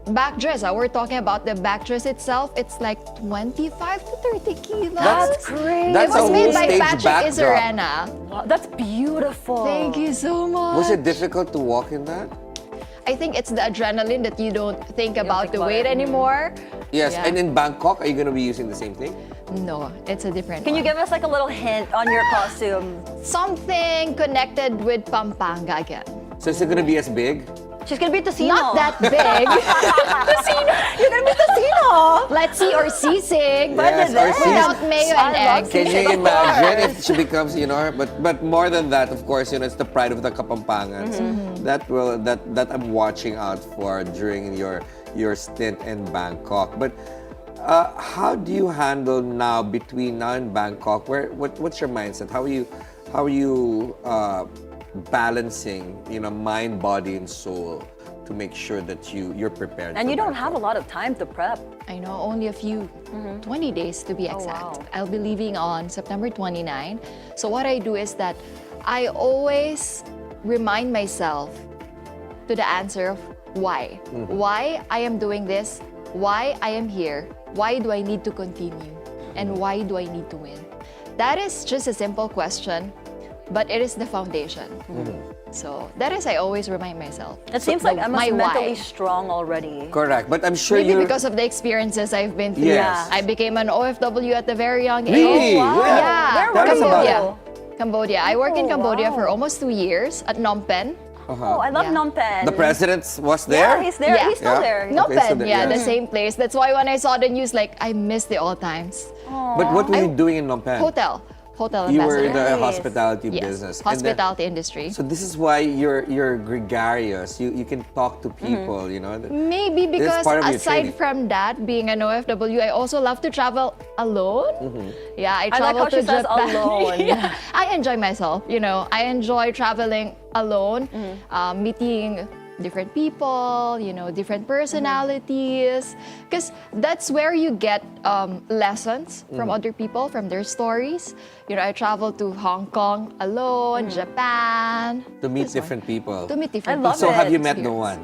Speaker 9: back dress. We're talking about the back dress itself. It's like 25 to 30 kilos.
Speaker 2: That's
Speaker 3: great.
Speaker 2: That's
Speaker 9: It was
Speaker 2: a
Speaker 9: made
Speaker 2: whole
Speaker 9: by
Speaker 2: stage
Speaker 9: Patrick
Speaker 2: backdrop.
Speaker 9: Isarena.
Speaker 3: Wow, that's beautiful.
Speaker 9: Thank you so much.
Speaker 2: Was it difficult to walk in that?
Speaker 9: I think it's the adrenaline that you don't think about
Speaker 3: think
Speaker 9: the
Speaker 3: about
Speaker 9: weight
Speaker 3: it.
Speaker 9: anymore.
Speaker 2: Yes.
Speaker 9: Yeah.
Speaker 2: And in Bangkok, are you going to be using the same thing?
Speaker 9: No, it's a different
Speaker 3: Can you
Speaker 9: one.
Speaker 3: give us like a little hint on your costume?
Speaker 9: Something connected with Pampanga again.
Speaker 2: So is it going to be as big?
Speaker 3: She's gonna be Tocino.
Speaker 9: Not that big.
Speaker 3: You're gonna be Tocino.
Speaker 9: Let's see or sisig.
Speaker 2: Yes, or
Speaker 9: Without
Speaker 2: sisig.
Speaker 9: mayo
Speaker 3: I
Speaker 9: and
Speaker 3: love
Speaker 9: eggs.
Speaker 2: Can
Speaker 3: Sisig,
Speaker 2: you
Speaker 3: of
Speaker 2: imagine
Speaker 3: course.
Speaker 2: if she becomes, but more than that, of course, it's the pride of the Kapampangans. That I'm watching out for during your stint in Bangkok. But how do you handle now between now and Bangkok? What's your mindset? How are you balancing, mind, body, and soul to make sure that you're prepared?
Speaker 3: And
Speaker 2: for
Speaker 3: you don't
Speaker 2: Bangkok?
Speaker 3: have a lot of time to prep.
Speaker 9: I know, only a few, 20 days to be
Speaker 3: Oh,
Speaker 9: exact.
Speaker 3: wow.
Speaker 9: I'll be leaving on September 29. So what I do is that I always remind myself to the answer of why. Why I am doing this, why I am here, why do I need to continue, and why do I need to win? That is just a simple question, but it is the foundation. So that is, I always remind myself.
Speaker 3: It seems like
Speaker 9: my
Speaker 3: Emma's mentally
Speaker 9: why.
Speaker 3: strong already.
Speaker 2: Correct, but I'm sure
Speaker 9: Maybe
Speaker 2: you
Speaker 9: because of the experiences I've been through.
Speaker 2: Yes.
Speaker 9: I became an OFW at a very young age.
Speaker 2: Really?
Speaker 3: wow.
Speaker 2: Where?
Speaker 9: Yeah.
Speaker 3: Where
Speaker 2: Tell
Speaker 3: were
Speaker 2: us
Speaker 3: you?
Speaker 2: about
Speaker 9: Cambodia. Cambodia. I worked in
Speaker 3: Oh,
Speaker 9: Cambodia
Speaker 3: wow.
Speaker 9: for almost 2 years at Phnom Penh.
Speaker 3: Oh, I love
Speaker 9: Yeah.
Speaker 3: Phnom Penh.
Speaker 2: The president was there?
Speaker 3: Yeah, he's there.
Speaker 9: Yeah.
Speaker 3: He's still
Speaker 2: Yeah.
Speaker 3: there.
Speaker 9: Phnom
Speaker 2: Okay, so
Speaker 9: Penh,
Speaker 2: the-
Speaker 9: yeah, the
Speaker 2: yes.
Speaker 9: same place. That's why when I saw the news, like, I missed the old times.
Speaker 2: But what were you doing in Phnom Penh?
Speaker 9: Hotel. hotel
Speaker 2: You were
Speaker 9: ambassador.
Speaker 2: in the
Speaker 3: Nice.
Speaker 2: hospitality
Speaker 9: Yes,
Speaker 2: business. And then-
Speaker 9: hospitality industry.
Speaker 2: so this is why you're gregarious. You can talk to people, you know.
Speaker 9: Maybe
Speaker 2: This is
Speaker 9: because
Speaker 2: part of your
Speaker 9: aside
Speaker 2: training.
Speaker 9: from that, being an OFW, I also love to travel alone. Yeah, I
Speaker 3: I like
Speaker 9: travel
Speaker 3: how
Speaker 9: to
Speaker 3: she says
Speaker 9: Japan.
Speaker 3: alone.
Speaker 9: Yeah, I enjoy myself. You know, I enjoy traveling alone, meeting different people, you know, different personalities, because that's where you get lessons from other people, from their stories. You know, I traveled to Hong Kong alone, Japan.
Speaker 2: To meet
Speaker 9: This one.
Speaker 2: different people.
Speaker 9: To meet different
Speaker 3: love
Speaker 2: So
Speaker 9: people.
Speaker 2: have you
Speaker 3: it.
Speaker 2: met the one?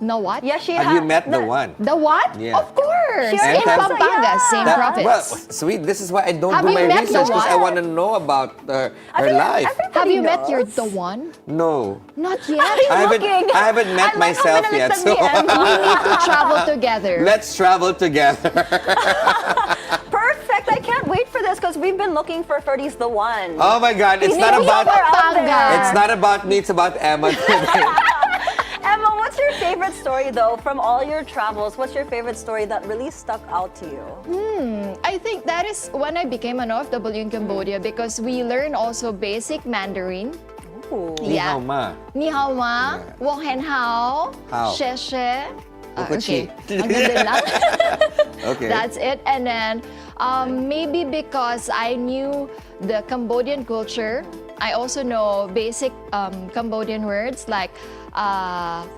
Speaker 9: No what?
Speaker 3: Yeah, she
Speaker 2: Have you met the one?
Speaker 9: The what?
Speaker 2: Yeah.
Speaker 9: Of course.
Speaker 3: She
Speaker 9: In
Speaker 3: already has a-
Speaker 9: Pampanga, same
Speaker 2: That-
Speaker 9: province.
Speaker 2: well, sweet. This is why I don't
Speaker 9: Have
Speaker 2: do
Speaker 9: you
Speaker 2: my
Speaker 9: met the
Speaker 2: research because I
Speaker 9: one?
Speaker 2: want to know about her life.
Speaker 9: Have you met your
Speaker 3: knows.
Speaker 9: the one?
Speaker 2: No,
Speaker 9: Not yet.
Speaker 3: looking.
Speaker 2: I haven't met
Speaker 3: I like how
Speaker 2: myself yet.
Speaker 3: minutes
Speaker 2: So
Speaker 3: at the end.
Speaker 9: We need to travel together.
Speaker 2: let's travel together.
Speaker 3: Perfect. I can't wait for this because we've been looking for Ferdi's the one.
Speaker 2: Oh my God! It's
Speaker 3: He's
Speaker 2: not
Speaker 3: somewhere
Speaker 2: about.
Speaker 3: out there.
Speaker 2: It's not about me. It's about Emma today.
Speaker 3: Emma, what's your favorite story though from all your travels? What's your favorite story that really stuck out to you?
Speaker 9: I think that is when I became an OFW in Cambodia because we learn also basic Mandarin.
Speaker 3: Ooh.
Speaker 2: Ni
Speaker 9: Yeah.
Speaker 2: hao ma.
Speaker 9: Ni hao ma, wo hen hao,
Speaker 2: Hao.
Speaker 9: she she.
Speaker 2: Ukuchi.
Speaker 9: Okay. Hanggang dun lang.
Speaker 2: Okay.
Speaker 9: That's it. And then maybe because I knew the Cambodian culture, I also know basic Cambodian words like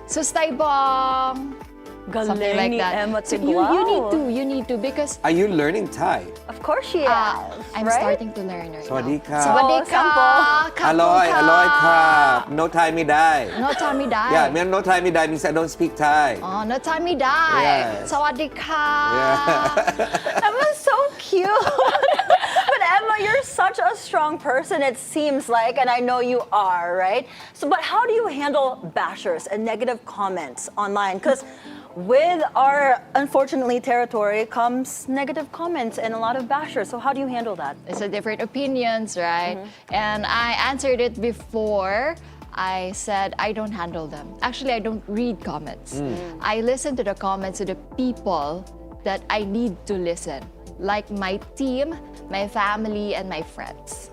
Speaker 9: sustay bong, something
Speaker 3: Galing
Speaker 9: like
Speaker 3: ni
Speaker 9: that.
Speaker 3: Emma
Speaker 9: So
Speaker 3: Tiglao.
Speaker 9: you need to because
Speaker 2: Are you learning Thai?
Speaker 3: Of course she is.
Speaker 9: I'm
Speaker 3: right?
Speaker 9: starting to learn right
Speaker 2: Sawadee
Speaker 9: now.
Speaker 2: ka.
Speaker 9: Sawadee ka.
Speaker 2: Aloy, aloy ka. No Thai me die.
Speaker 9: No time me die.
Speaker 2: Yeah, no Thai me die means I don't speak Thai.
Speaker 9: Oh, no time me die.
Speaker 2: Yes.
Speaker 9: Sawadee ka.
Speaker 2: Yeah.
Speaker 3: Emma's so cute. But Emma, you're such a strong person, it seems like, and I know you are, right? So, but how do you handle bashers and negative comments online? Because with our, unfortunately, territory comes negative comments and a lot of bashers. So how do you handle that?
Speaker 9: It's a different opinions, right? And I answered it before. I said I don't handle them. Actually, I don't read comments. I listen to the comments of the people that I need to listen, like my team, my family, and my friends.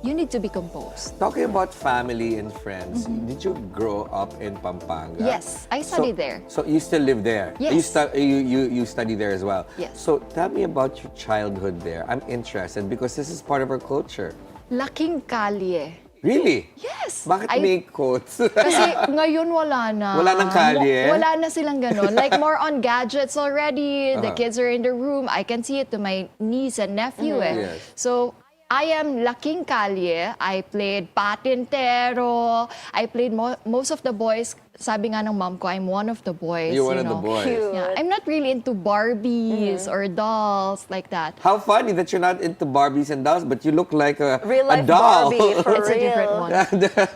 Speaker 9: You need to be composed.
Speaker 2: Talking about family and friends, did you grow up in Pampanga?
Speaker 9: Yes, I studied there.
Speaker 2: So you still live there?
Speaker 9: Yes.
Speaker 2: You study there as well?
Speaker 9: Yes.
Speaker 2: So tell me about your childhood there. I'm interested because this is part of our culture.
Speaker 9: Laking kalye.
Speaker 2: Really?
Speaker 9: Yes.
Speaker 2: Bakit
Speaker 9: I-
Speaker 2: may quotes?
Speaker 9: Kasi ngayon wala na.
Speaker 2: Wala nang kalye?
Speaker 9: Wala na silang ganon. Like more on gadgets already. The
Speaker 2: Uh-huh.
Speaker 9: kids are in the room. I can see it to my niece and nephew.
Speaker 2: Yes.
Speaker 9: So I am laking kalye. I played patintero. I played most of the boys. Sabi nga ng mom ko, I'm one of the boys.
Speaker 2: You're one
Speaker 9: you
Speaker 2: of the
Speaker 9: know.
Speaker 2: boys.
Speaker 3: Cute.
Speaker 9: Yeah, I'm not really into Barbies or dolls like that.
Speaker 2: How funny that you're not into Barbies and dolls, but you look like a
Speaker 3: Real life
Speaker 2: doll.
Speaker 3: Barbie, for
Speaker 9: It's
Speaker 3: real.
Speaker 9: a different one.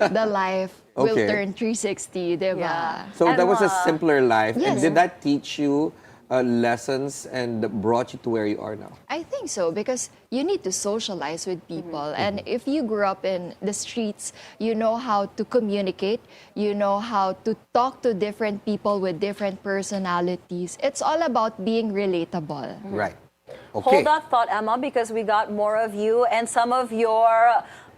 Speaker 9: The life will
Speaker 2: Okay.
Speaker 9: turn 360, diba?
Speaker 3: Yeah.
Speaker 2: So that was a
Speaker 3: Emma.
Speaker 2: simpler life. And
Speaker 9: Yes.
Speaker 2: did that teach you lessons and brought you to where you are now?
Speaker 9: I think so because you need to socialize with people. And if you grew up in the streets, you know how to communicate, you know how to talk to different people with different personalities. It's all about being relatable.
Speaker 2: Right. Okay.
Speaker 3: Hold that thought, Emma, because we got more of you and some of your,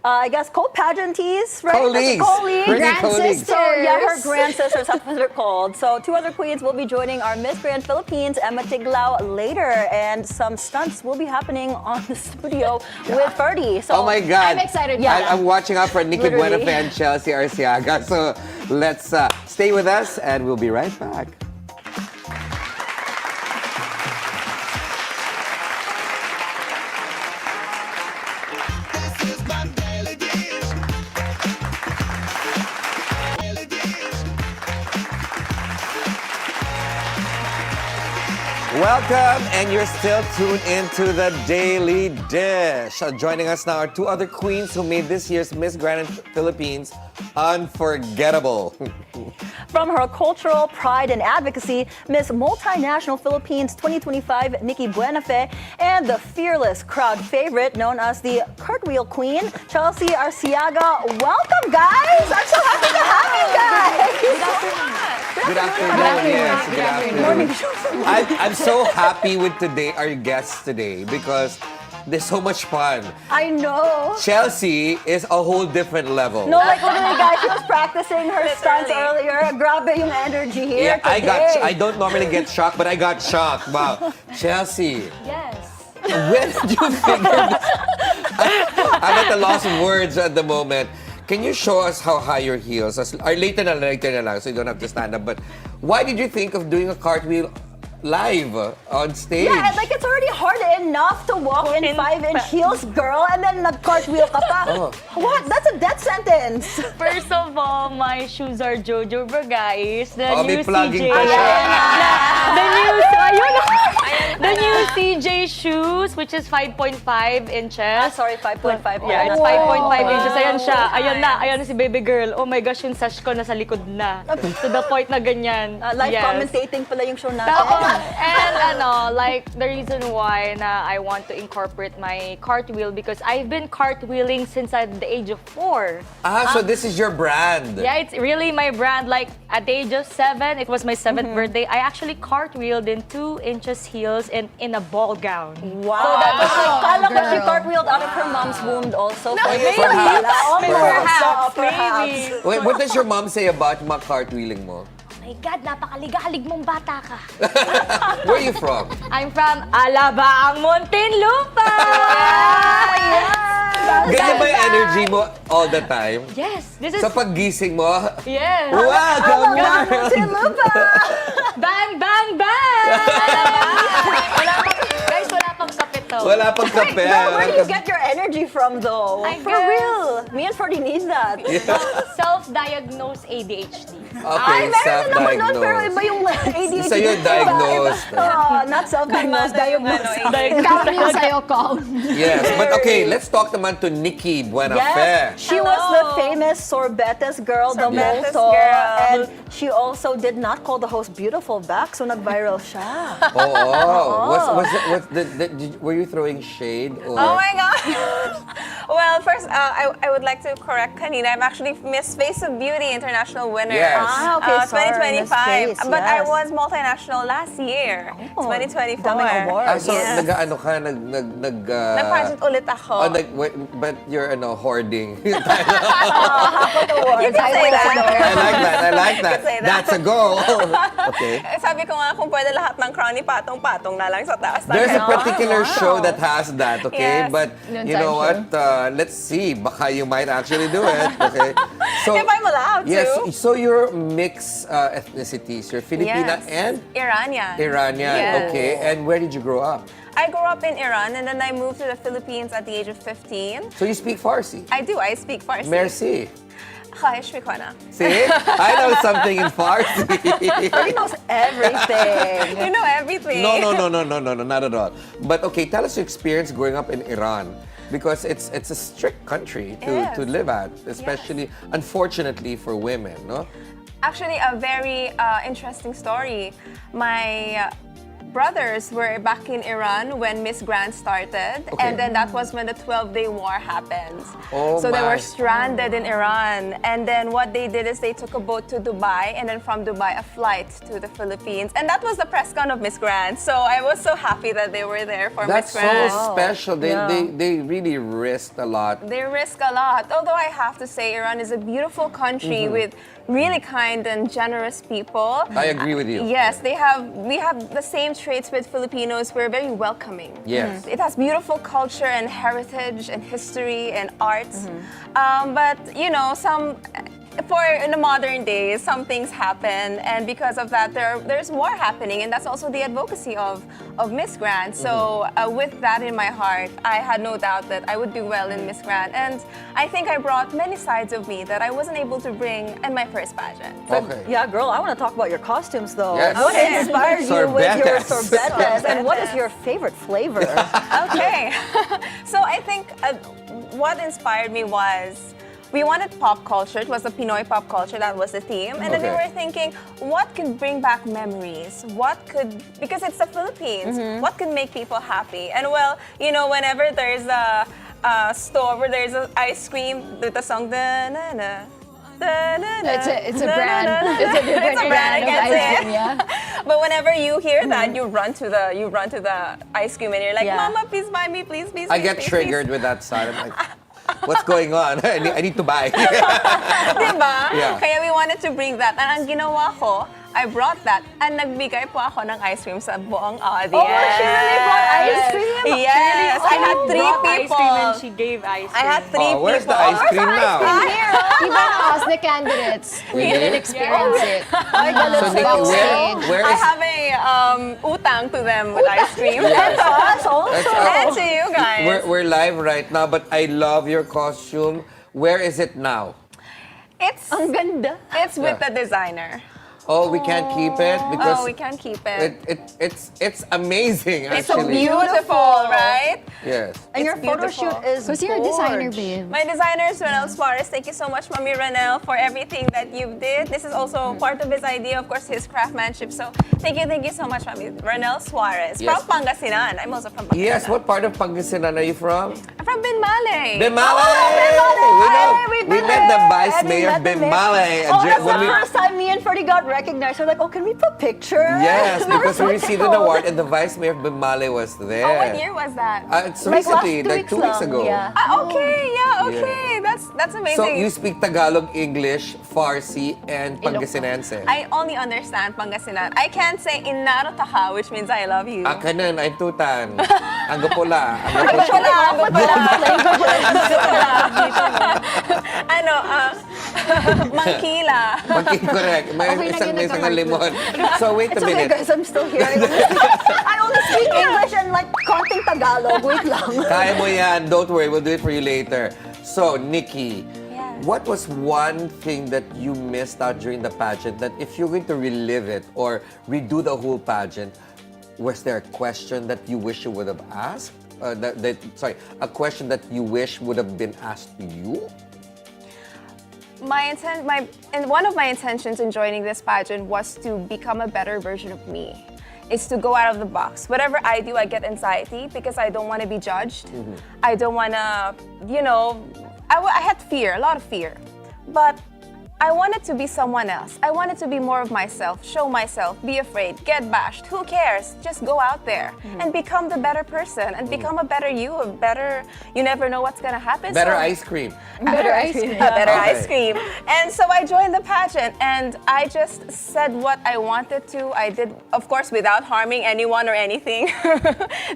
Speaker 3: I guess, co-pageantees, right?
Speaker 2: Colleagues.
Speaker 3: Colleagues.
Speaker 2: Pretty
Speaker 9: Grand
Speaker 2: colleagues.
Speaker 9: sister.
Speaker 3: So, yeah, her grand sisters, that's what they're called. So, two other queens will be joining our Miss Grand Philippines, Emma Tiglao, later. And some stunts will be happening on the studio with Ferdi. So,
Speaker 2: Oh my God.
Speaker 9: I'm excited for
Speaker 3: Yeah.
Speaker 9: that.
Speaker 2: I'm watching out for Nikki
Speaker 3: Literally.
Speaker 2: Buenafe and Chelsea Arciaga. So let's stay with us and we'll be right back.
Speaker 4: This is my daily dish. Daily dish.
Speaker 2: Welcome, and you're still tuned into the Daily Dish. Joining us now are two other queens who made this year's Miss Grand Philippines unforgettable.
Speaker 3: from her cultural pride and advocacy, Miss Multinational Philippines 2025, Nikki Buenafe, and the fearless crowd favorite known as the Cartwheel Queen, Chelsea Arciaga. Welcome, guys! I'm so happy to have you guys!
Speaker 2: Good afternoon. Yes, good afternoon. I'm so happy with our guests today because they're so much fun.
Speaker 3: I know.
Speaker 2: Chelsea is a whole different level.
Speaker 3: No, like literally, guys, she was practicing her stunts earlier. Grabe yung energy here
Speaker 2: Yeah,
Speaker 3: today.
Speaker 2: I don't normally get shocked, but I got shocked. Wow. Chelsea,
Speaker 3: Yes.
Speaker 2: when did you figure this? I'm at a loss of words at the moment. Can you show us how high your heels? Later na lang, so you don't have to stand up. But why did you think of doing a cartwheel live on stage?
Speaker 3: Yeah, and like it's already hard enough to walk in 5-inch heels, girl, and then nag-cartwheel ka pa.
Speaker 2: Oh.
Speaker 3: What? That's a death sentence.
Speaker 10: First of all, my shoes are Jojo guys. The
Speaker 2: May
Speaker 10: new
Speaker 2: plugging
Speaker 10: CJ.
Speaker 2: pa siya.
Speaker 10: The new CJ shoes, which is 5.5 inches.
Speaker 3: Sorry, 5.5.
Speaker 10: Yeah, it's 5.5 inches. Ayan siya. Ayan na si baby girl. Oh my gosh, yung sash ko nasa likod na. To the point na ganyan.
Speaker 3: Live
Speaker 10: Yes.
Speaker 3: commentating pala yung show natin.
Speaker 10: And like the reason why na I want to incorporate my cartwheel because I've been cartwheeling since at the age of 4.
Speaker 2: So this is your brand.
Speaker 10: Yeah, it's really my brand. Like at the age of 7, it was my 7th birthday. I actually cartwheeled in 2 inches heels and in a ball gown.
Speaker 3: Wow. So that was like, kala ko she cartwheeled out of her mom's womb also.
Speaker 2: Perhaps.
Speaker 10: Maybe.
Speaker 2: Wait, what does your mom say about mga cartwheeling mo?
Speaker 10: My God, napakaligalig mong bata ka.
Speaker 2: Where are you from?
Speaker 10: I'm from Alabaang, Muntinlupa!
Speaker 2: Ganyan ba yung energy mo all the time?
Speaker 10: Yes, this is...
Speaker 2: Sa paggising mo?
Speaker 10: Yes.
Speaker 2: Welcome,
Speaker 3: Muntinlupa!
Speaker 10: Bang, bang, bang! Guys, wala pang sapit to.
Speaker 2: Wala pang kape.
Speaker 3: Where do you get your energy from though?
Speaker 10: I
Speaker 3: For
Speaker 10: guess.
Speaker 3: real. Me and Ferdi need that.
Speaker 10: Self-diagnosed ADHD.
Speaker 2: Okay,
Speaker 3: Ay, meron din naman nun, pero
Speaker 2: self-diagnosed.
Speaker 3: iba yung ADHD.
Speaker 2: Sa'yo diagnosed.
Speaker 3: Not self-diagnosed, diagnosed.
Speaker 9: Count yung sa'yo, count.
Speaker 2: Yes, but okay, let's talk naman to Nikki Buenafe.
Speaker 3: Yes, she was the famous sorbetes girl, the
Speaker 11: Sorbetes
Speaker 3: motto.
Speaker 11: girl.
Speaker 3: And she also did not call the host beautiful back, so nag-viral siya.
Speaker 2: Were you throwing shade? Or?
Speaker 11: Oh my God! Well, first, I would like to correct kanina. I'm actually Miss Face of Beauty International winner.
Speaker 2: Yes.
Speaker 3: Okay, sorry,
Speaker 11: 2025.
Speaker 3: Miss Face,
Speaker 11: But I
Speaker 3: yes.
Speaker 11: was multinational last year, 2024.
Speaker 3: Daming awards.
Speaker 2: So,
Speaker 11: Yes.
Speaker 2: nag-ano ka?
Speaker 11: Nag-pageant ulit ako.
Speaker 2: But you're hoarding.
Speaker 3: Half of the awards.
Speaker 11: You can say that.
Speaker 2: I like that.
Speaker 11: say that.
Speaker 2: That's a goal. Okay.
Speaker 11: Sabi ko nga kung pwede lahat ng crown ni patong-patong na lang sa taas.
Speaker 2: There's a particular show that has that, okay?
Speaker 11: Yes.
Speaker 2: But you know what? Let's see. Baka you might actually do it, okay? So,
Speaker 11: If I'm allowed
Speaker 2: yes,
Speaker 11: to.
Speaker 2: so you're mixed ethnicities. You're Filipina
Speaker 11: Yes.
Speaker 2: and
Speaker 11: Iranian.
Speaker 2: Iranian,
Speaker 11: Yes.
Speaker 2: okay? And where did you grow up?
Speaker 11: I grew up in Iran and then I moved to the Philippines at the age of 15.
Speaker 2: So you speak Farsi?
Speaker 11: I do. I speak Farsi.
Speaker 2: Merci.
Speaker 11: Khahish mikwana.
Speaker 2: See? I know something in Farsi.
Speaker 3: Ferdi knows everything.
Speaker 11: You know everything.
Speaker 2: No, not at all. But okay, tell us your experience growing up in Iran. Because it's a strict country
Speaker 11: Yes.
Speaker 2: to live at, especially, unfortunately, for women, no?
Speaker 11: Actually, a very interesting story. My brothers were back in Iran when Miss Grand started,
Speaker 2: Okay.
Speaker 11: and then that was when the 12-day war happened.
Speaker 2: Oh
Speaker 11: so they
Speaker 2: my.
Speaker 11: were stranded in Iran, and then what they did is they took a boat to Dubai, and then from Dubai a flight to the Philippines, and that was the press con of Miss Grand. So I was so happy that they were there for
Speaker 2: That's
Speaker 11: Miss Grand.
Speaker 2: so special. They really risked a lot.
Speaker 11: They risk a lot. Although I have to say, Iran is a beautiful country with really kind and generous people.
Speaker 2: I agree with you.
Speaker 11: Yes, we have the same traits with Filipinos. We're very welcoming.
Speaker 2: Yes.
Speaker 11: It has beautiful culture and heritage and history and arts. But you know, in the modern days, some things happen, and because of that, there's more happening, and that's also the advocacy of Miss Grand. So with that in my heart, I had no doubt that I would do well in Miss Grand, and I think I brought many sides of me that I wasn't able to bring in my first pageant.
Speaker 2: Okay.
Speaker 3: Yeah, girl, I want to talk about your costumes though.
Speaker 2: Yes.
Speaker 3: What
Speaker 11: Okay.
Speaker 3: inspired you with your
Speaker 2: Sorbetes.
Speaker 3: sorbetes, and what is your favorite flavor?
Speaker 11: Okay. So I think what inspired me was we wanted pop culture. It was a Pinoy pop culture. That was the theme. And then we
Speaker 2: Okay.
Speaker 11: were thinking, what could bring back memories? Because it's the Philippines, what could make people happy? And well, you know, whenever there's a store where there's an ice cream with the song, da na na,
Speaker 9: It's a brand. It's a different
Speaker 11: It's a brand, I
Speaker 9: of
Speaker 11: can't
Speaker 9: ice
Speaker 11: say it.
Speaker 9: cream, yeah.
Speaker 11: But whenever you hear that, you run to the ice cream and you're like,
Speaker 3: Yeah.
Speaker 11: Mama, please buy me, please, please.
Speaker 2: I
Speaker 11: please,
Speaker 2: get
Speaker 11: please,
Speaker 2: triggered with that sound. I'm like, what's going on? I need to buy.
Speaker 11: Please. Diba?
Speaker 2: Yeah.
Speaker 11: Kaya we wanted to bring that. And ang ginawa ko, I brought that and nagbigay po ako ng ice cream sa buong audience.
Speaker 3: Oh, she really brought ice cream?
Speaker 11: Yes. I had three
Speaker 10: Brought ice cream and
Speaker 11: people.
Speaker 10: she gave ice
Speaker 11: I
Speaker 10: cream.
Speaker 11: had three
Speaker 2: Oh, where's
Speaker 11: people.
Speaker 2: the ice cream now?
Speaker 9: Even us, the candidates, we didn't experience it.
Speaker 2: So, Nikki, where
Speaker 11: I
Speaker 2: is...
Speaker 11: have a utang to them with ice cream.
Speaker 3: And to us also.
Speaker 11: And to you guys.
Speaker 2: We're live right now, but I love your costume. Where is it now?
Speaker 3: Ang ganda.
Speaker 11: It's with the designer.
Speaker 2: Oh, we can't keep it because
Speaker 11: Oh, we can't keep it.
Speaker 2: it's amazing
Speaker 11: It's so
Speaker 2: actually.
Speaker 11: beautiful, right?
Speaker 2: Yes.
Speaker 3: And your
Speaker 11: It's
Speaker 3: photo
Speaker 11: beautiful.
Speaker 3: shoot is
Speaker 9: Who's your designer,
Speaker 3: gorge.
Speaker 9: babe?
Speaker 11: My designer is Renel Suarez. Thank you so much, Mami Renel, for everything that you did. This is also part of his idea, of course, his craftsmanship. So thank you so much, Mami Renel Suarez.
Speaker 2: Yes.
Speaker 11: From Pangasinan. I'm also from Pangasinan.
Speaker 2: Yes, what part of Pangasinan are you from?
Speaker 11: I'm from Binmale.
Speaker 2: We met the vice mayor of Binmale.
Speaker 3: Oh, that's
Speaker 2: when
Speaker 3: the
Speaker 2: we-
Speaker 3: first time me and Ferdi got recognized. We're like, oh, can we put pictures?
Speaker 2: Yes, because we
Speaker 3: were
Speaker 2: received an
Speaker 3: tickled.
Speaker 2: award and the vice mayor of Binmale was there.
Speaker 11: Oh, what year was that?
Speaker 2: It's
Speaker 3: Like last
Speaker 2: recently, like 2 weeks
Speaker 3: lang,
Speaker 2: ago.
Speaker 3: yeah.
Speaker 11: Okay. That's amazing.
Speaker 2: So you speak Tagalog, English, Farsi, and Pangasinense.
Speaker 11: I only understand Pangasinan. I can't say Inaro Taka, which means I love you.
Speaker 2: Akanan, ay tutan. Ang gupula.
Speaker 11: Ano, Mangkila.
Speaker 2: Correct. May isang limon. So wait a
Speaker 3: It's okay,
Speaker 2: minute.
Speaker 3: guys. I'm still here. I only speak English and like konting Tagalog. Wait lang.
Speaker 2: Kaya mo yan. Don't worry. We'll do it for you later. So, Nikki,
Speaker 11: Yes.
Speaker 2: what was one thing that you missed out during the pageant that if you're going to relive it or redo the whole pageant, was there a question that you wish you would have asked? A question that you wish would have been asked to you?
Speaker 11: And one of my intentions in joining this pageant was to become a better version of me. Is to go out of the box. Whatever I do, I get anxiety because I don't want to be judged. I don't want to, I had fear, a lot of fear. But I wanted to be someone else. I wanted to be more of myself, show myself, be afraid, get bashed. Who cares? Just go out there and become the better person and become a better you, you never know what's going to happen.
Speaker 2: Better
Speaker 11: So-
Speaker 2: ice cream.
Speaker 9: Better ice cream.
Speaker 11: better
Speaker 2: Okay.
Speaker 11: ice cream. And so I joined the pageant and I just said what I wanted to. I did, of course, without harming anyone or anything.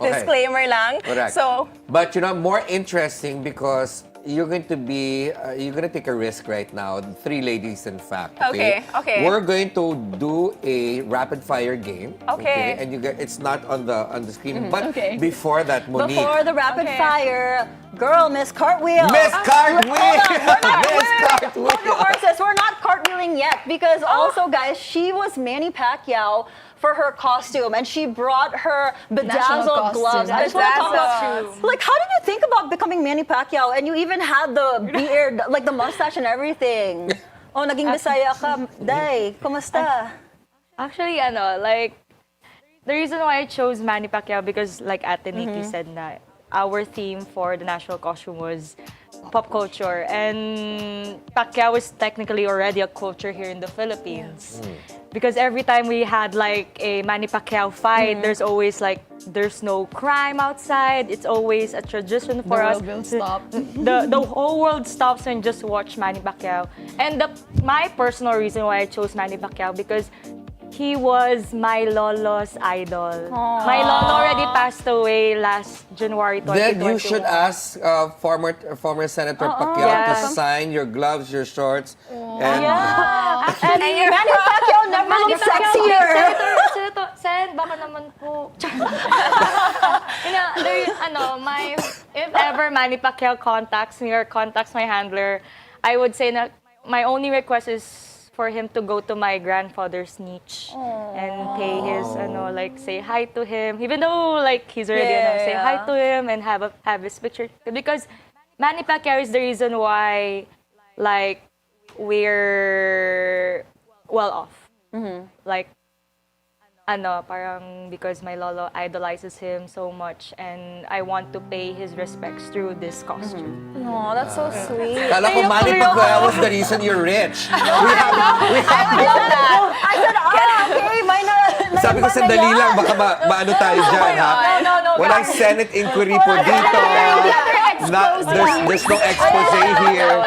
Speaker 11: Disclaimer lang.
Speaker 2: Correct.
Speaker 11: So,
Speaker 2: But more interesting because you're going to take a risk right now. 3 ladies, in fact.
Speaker 11: Okay.
Speaker 2: We're going to do a rapid fire game.
Speaker 11: Okay.
Speaker 2: And it's not on the screen. But
Speaker 9: Okay.
Speaker 2: before that, Monique.
Speaker 3: Before the rapid
Speaker 11: Okay.
Speaker 3: fire, girl, Miss Cartwheel.
Speaker 2: Miss Cartwheel! Miss
Speaker 3: Hold the
Speaker 2: Cartwheel!
Speaker 3: horses. We're not cartwheeling yet because also, guys, she was Manny Pacquiao for her costume and she brought her bedazzled
Speaker 9: costume.
Speaker 3: gloves. I just want to talk
Speaker 11: Bedazzled.
Speaker 3: about, like, how did you think about becoming Manny Pacquiao and you even had the beard, like the mustache and everything? Oh, naging Bisaya ka. Day, kumusta?
Speaker 10: Actually, the reason why I chose Manny Pacquiao because like Ate Nikki said na our theme for the national costume was pop culture and Pacquiao is technically already a culture here in the Philippines. Because every time we had like a Manny Pacquiao fight, there's always like there's no crime outside. It's always a tradition for us.
Speaker 9: world will stop.
Speaker 10: The whole world stops and just watch Manny Pacquiao. And my personal reason why I chose Manny Pacquiao because he was my lolo's idol. My lolo already passed away last January 2021.
Speaker 2: Then you should ask former Senator Pacquiao
Speaker 10: Yeah.
Speaker 2: to sign your gloves, your shorts, and
Speaker 3: And Manny Pacquiao never looked sexier.
Speaker 10: Senator, Sen, baka naman po. If ever Manny Pacquiao contacts me or contacts my handler, I would say that my only request is for him to go to my grandfather's niche and pay his, say hi to him. Even though like he's already, say hi to him and have his picture. Because Manny Pacquiao is the reason why, like, we're well off. Like, parang because my lolo idolizes him so much and I want to pay his respects through this costume.
Speaker 11: Oh, that's so sweet.
Speaker 2: Kala ko Manny Pacquiao was the reason you're rich.
Speaker 3: I love that. I said, okay, may na.
Speaker 2: Sabi ko sandali lang, baka maano tayo dyan, ha?
Speaker 3: No,
Speaker 2: Walang Senate inquiry po dito. There's no expose here.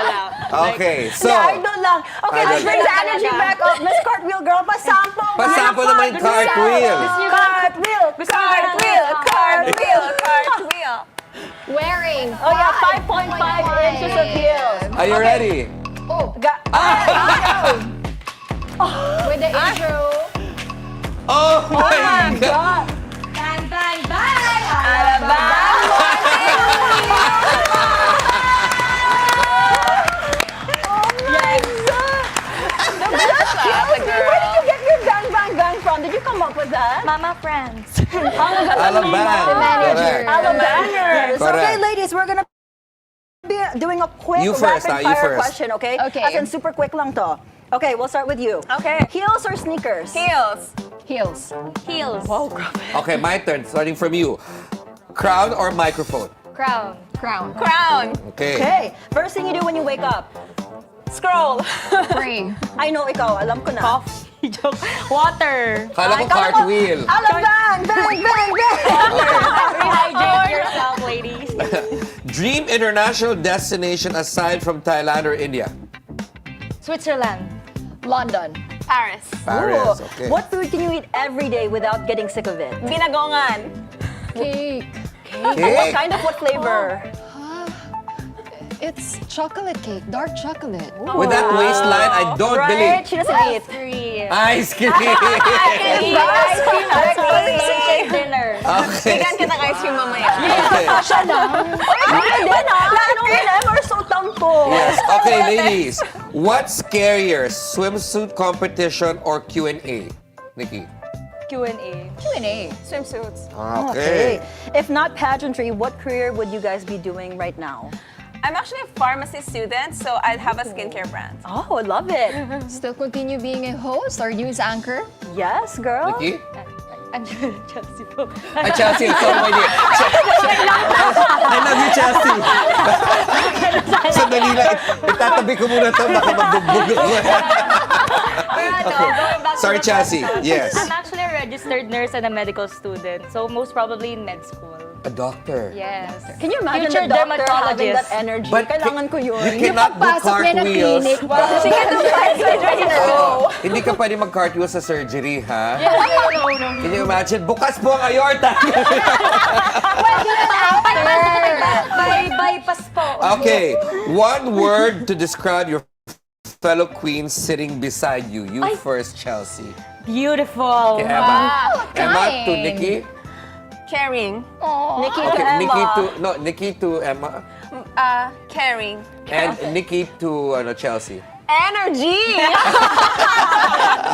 Speaker 2: Okay, so...
Speaker 3: Idol lang. Okay, let's bring the energy back up. Miss Cartwheel girl, pasample.
Speaker 2: Pasample naman yung cartwheel.
Speaker 3: Cartwheel.
Speaker 11: Cartwheel.
Speaker 9: Wearing
Speaker 3: Oh yeah, 5.5 inches of heels.
Speaker 2: Are you ready?
Speaker 9: with the intro.
Speaker 2: Oh my God!
Speaker 9: Bang, bang, bang!
Speaker 3: Where did you get your gang bang bang from? Did you come up with that?
Speaker 10: Mama friends.
Speaker 2: Correct.
Speaker 3: Alabangers.
Speaker 2: Correct.
Speaker 3: Okay, ladies, we're gonna be doing a quick
Speaker 2: You first,
Speaker 3: rapid
Speaker 2: you
Speaker 3: fire
Speaker 2: first.
Speaker 3: question, okay?
Speaker 9: Okay.
Speaker 3: As in super quick lang to. Okay, we'll start with you.
Speaker 11: Okay.
Speaker 3: Heels or sneakers?
Speaker 11: Heels.
Speaker 9: Heels.
Speaker 10: Heels.
Speaker 2: Okay, my turn. Starting from you. Crown or microphone?
Speaker 10: Crown.
Speaker 9: Crown.
Speaker 11: Crown.
Speaker 2: Okay.
Speaker 3: Okay, first thing you do when you wake up.
Speaker 11: Scroll.
Speaker 9: Pray.
Speaker 3: I know ikaw, alam ko na.
Speaker 10: Coffee. Joke. Water.
Speaker 2: Kala ko cartwheel.
Speaker 3: Alabang, bang, bang, bang.
Speaker 10: Rehydrate yourself, ladies.
Speaker 2: Dream international destination aside from Thailand or India?
Speaker 10: Switzerland.
Speaker 9: London.
Speaker 11: Paris.
Speaker 2: Paris,
Speaker 3: Ooh.
Speaker 2: okay.
Speaker 3: What food can you eat every day without getting sick of it?
Speaker 11: Binagongan.
Speaker 9: Cake.
Speaker 2: Cake?
Speaker 3: What flavor?
Speaker 9: It's chocolate cake, dark chocolate.
Speaker 2: With that waistline, I don't
Speaker 3: Right?
Speaker 2: believe.
Speaker 3: She doesn't eat.
Speaker 10: Three.
Speaker 2: Ice cream.
Speaker 11: Ice cream.
Speaker 10: Dinner.
Speaker 2: Okay.
Speaker 11: Bigyan kita ng ice cream mamaya.
Speaker 2: Okay.
Speaker 3: Lalo them are so tampo.
Speaker 2: Yes. Okay, ladies. What's scarier, swimsuit competition or Q&A? Nikki.
Speaker 10: Q&A.
Speaker 9: Q&A.
Speaker 11: Swimsuits.
Speaker 2: Okay.
Speaker 3: If not pageantry, what career would you guys be doing right now?
Speaker 11: I'm actually a pharmacy student, so I'd have a skincare brand.
Speaker 3: Oh, I love it.
Speaker 9: Still continue being a host or news anchor?
Speaker 3: Yes, girl.
Speaker 2: Nikki?
Speaker 10: I'm Chelsea po.
Speaker 2: Ay, Chelsea. Sorry, my dear. I love you, Chelsea. Sandali lang. Itatabi ko muna ito. Baka magbugbog ako.
Speaker 10: Going back to
Speaker 2: Sorry,
Speaker 10: the
Speaker 2: Chelsea.
Speaker 10: question.
Speaker 2: Yes.
Speaker 10: I'm actually a registered nurse and a medical student, so most probably in med school.
Speaker 2: A doctor.
Speaker 10: Yes.
Speaker 3: Can you imagine
Speaker 10: Future
Speaker 3: the doctor having
Speaker 10: dermatologist.
Speaker 3: that energy?
Speaker 2: But
Speaker 3: Kailangan ko yun.
Speaker 2: You cannot do
Speaker 9: Pagpasok niya ng
Speaker 2: cartwheels.
Speaker 9: clinic.
Speaker 11: Sige,
Speaker 2: Hindi ka pwede mag-cartwheel sa surgery, ha?
Speaker 10: No.
Speaker 2: Can you imagine? Bukas po ang aorta.
Speaker 10: By bypass po.
Speaker 2: Okay. One word to describe your fellow queen sitting beside you. You first, Chelsea.
Speaker 10: Beautiful.
Speaker 2: Okay, Emma. Emma to
Speaker 9: kind.
Speaker 2: Nikki.
Speaker 11: Caring.
Speaker 3: Nikki to
Speaker 2: Okay,
Speaker 3: Emma.
Speaker 2: Nikki to Emma.
Speaker 11: Caring.
Speaker 2: And Nikki to Chelsea.
Speaker 11: Energy.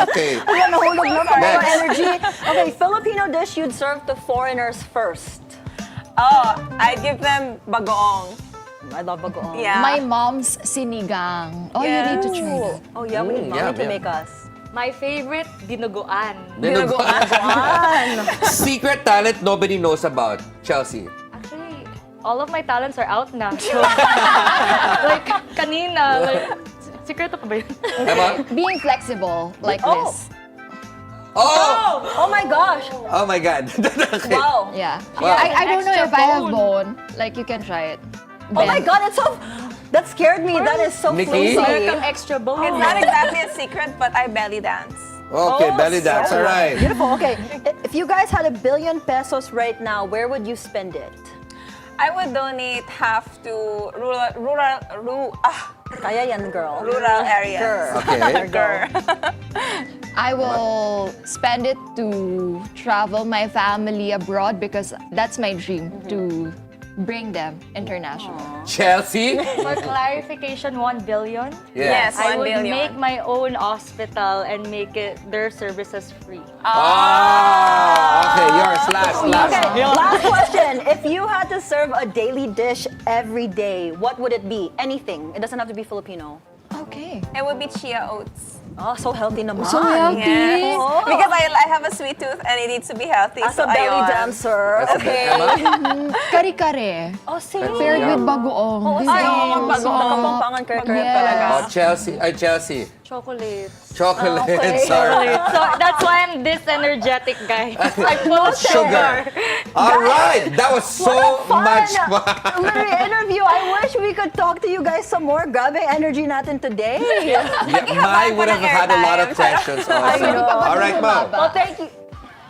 Speaker 2: Okay.
Speaker 3: Ayan, nahulog na pa
Speaker 2: Next.
Speaker 3: yung energy. Okay, Filipino dish you'd serve to foreigners first.
Speaker 11: Oh, I give them bagoong.
Speaker 3: I love bagoong.
Speaker 11: Yeah.
Speaker 9: My mom's sinigang. Oh, you need to try that.
Speaker 3: Oh yeah, we need mommy
Speaker 2: yeah,
Speaker 3: to
Speaker 2: yeah.
Speaker 3: make us.
Speaker 10: My favorite, dinuguan.
Speaker 2: Secret talent nobody knows about. Chelsea.
Speaker 10: Actually, all of my talents are out na. So, like, kanina, sikreto pa ba yun?
Speaker 2: Emma?
Speaker 9: Being flexible like
Speaker 3: Oh.
Speaker 9: this.
Speaker 2: Oh!
Speaker 3: Oh my gosh!
Speaker 2: Oh my God. Okay.
Speaker 3: Wow.
Speaker 9: Yeah.
Speaker 2: Wow.
Speaker 9: I don't know
Speaker 10: Extra
Speaker 9: if I have
Speaker 10: bone.
Speaker 9: bone. Like, you can try it.
Speaker 3: Oh my God, it's so... That scared me. That is so
Speaker 2: Nikki?
Speaker 3: flimsy.
Speaker 10: Welcome extra bone.
Speaker 11: It's not exactly a secret, but I belly dance.
Speaker 2: Okay, belly dance. All right.
Speaker 3: Beautiful. Okay, if you guys had ₱1 billion right now, where would you spend it?
Speaker 11: I would donate half to
Speaker 3: Kaya yan, girl.
Speaker 11: rural areas.
Speaker 2: Okay.
Speaker 11: Girl.
Speaker 9: I will spend it to travel my family abroad because that's my dream, to bring them international.
Speaker 2: Chelsea?
Speaker 10: For clarification, 1 billion?
Speaker 11: Yes,
Speaker 10: I
Speaker 11: 1
Speaker 10: would
Speaker 11: billion.
Speaker 10: make my own hospital and make it their services free.
Speaker 2: Okay, yours. Last.
Speaker 3: Okay, last question. If you had to serve a daily dish every day, what would it be? Anything. It doesn't have to be Filipino.
Speaker 9: Okay.
Speaker 11: It would be chia oats.
Speaker 3: Oh, so healthy naman.
Speaker 9: So healthy.
Speaker 11: Yes.
Speaker 3: Oh.
Speaker 11: Because I have a sweet tooth and it needs to be healthy.
Speaker 3: As
Speaker 11: so
Speaker 3: a belly
Speaker 11: ayun.
Speaker 3: dancer.
Speaker 2: That's
Speaker 3: Okay.
Speaker 2: Emma?
Speaker 9: Kare-kare.
Speaker 3: Oh, see?
Speaker 9: Paired with bagoong. This
Speaker 3: Ay,
Speaker 9: is
Speaker 3: oo, bago kapampangan kare-kare
Speaker 9: Yes.
Speaker 3: talaga.
Speaker 2: Oh, Chelsea.
Speaker 10: Chocolate.
Speaker 2: Chocolate.
Speaker 3: okay.
Speaker 2: Sorry.
Speaker 10: So that's why I'm this energetic, guys. I'm full of
Speaker 2: Sugar. All right. That was so much fun.
Speaker 3: Literally interview. I wish we could talk to you guys some more. Grabe energy natin today.
Speaker 2: Yeah, Mai would have had a lot of questions also.
Speaker 3: know.
Speaker 2: All right, Mo.
Speaker 3: Well, thank you.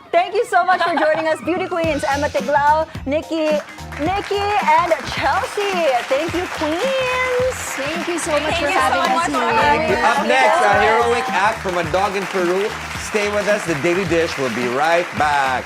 Speaker 3: Thank you so much for joining us, beauty queens. Emma Tiglao, Nikki, and Chelsea. Thank you, queens.
Speaker 9: Thank you so much
Speaker 11: Thank
Speaker 9: for
Speaker 11: you so
Speaker 9: having
Speaker 11: much
Speaker 9: us
Speaker 11: for
Speaker 9: here.
Speaker 11: having us.
Speaker 2: Up next, a heroic act from a dog in Peru. Stay with us. The Daily Dish will be right back.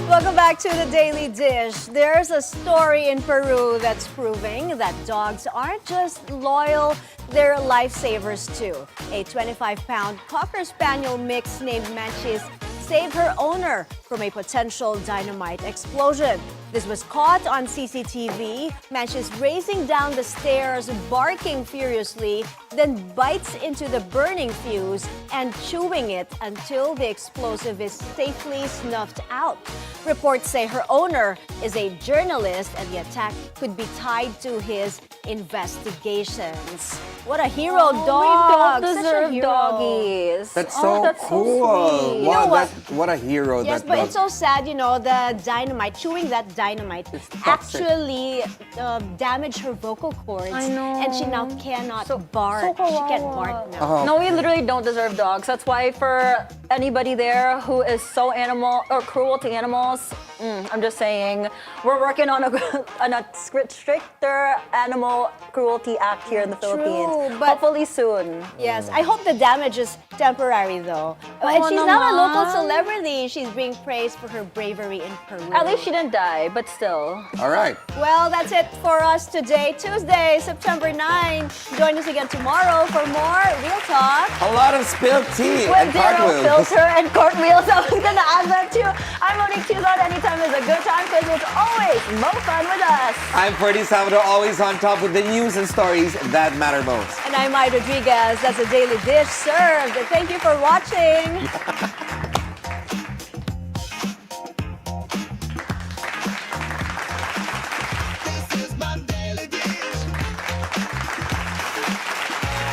Speaker 1: Welcome back to the Daily Dish. There's a story in Peru that's proving that dogs aren't just loyal, they're lifesavers too. A 25-pound Cocker Spaniel mix named Manchis saved her owner from a potential dynamite explosion. This was caught on CCTV. Manchis racing down the stairs, barking furiously, then bites into the burning fuse and chewing it until the explosive is safely snuffed out. Reports say her owner is a journalist and the attack could be tied to his investigations. What a hero dog!
Speaker 3: We don't
Speaker 1: Such a
Speaker 3: deserve
Speaker 1: hero.
Speaker 3: doggies.
Speaker 2: That's
Speaker 3: Oh,
Speaker 2: so
Speaker 3: that's so
Speaker 2: cool.
Speaker 3: sweet.
Speaker 2: Wow,
Speaker 1: know what?
Speaker 2: what a hero
Speaker 1: Yes,
Speaker 2: that
Speaker 1: but
Speaker 2: dog.
Speaker 1: it's so sad, the dynamite, chewing that dynamite
Speaker 2: toxic.
Speaker 1: actually damaged her vocal cords.
Speaker 3: I know.
Speaker 1: And she now cannot bark.
Speaker 3: so
Speaker 1: She can't
Speaker 3: kawawa.
Speaker 1: bark now.
Speaker 2: Oh.
Speaker 3: No, we literally don't deserve dogs. That's why for anybody there who is so animal or cruel to animals, I'm just saying, we're working on a stricter animal cruelty act here in the Philippines.
Speaker 1: but-
Speaker 3: Hopefully soon.
Speaker 1: Yes, I hope the damage is temporary though. And
Speaker 3: Oo
Speaker 1: she's not a local
Speaker 3: naman.
Speaker 1: celebrity. She's being praised for her bravery in Peru.
Speaker 3: At least she didn't die, but still.
Speaker 2: All right.
Speaker 1: Well, that's it for us today, Tuesday, September 9. Join us again tomorrow for more Real Talk.
Speaker 2: A lot of spilled tea
Speaker 3: With
Speaker 2: and
Speaker 3: zero
Speaker 2: cartwheels.
Speaker 3: filter and cartwheels. I was gonna add that too. I'm Monique Tuzon. Anytime is a good time because it's always more fun with us.
Speaker 2: I'm Ferdi Salvador, always on top with the news and stories that matter most.
Speaker 1: And I'm Mai Rodriguez. That's a Daily Dish served. Thank you for watching.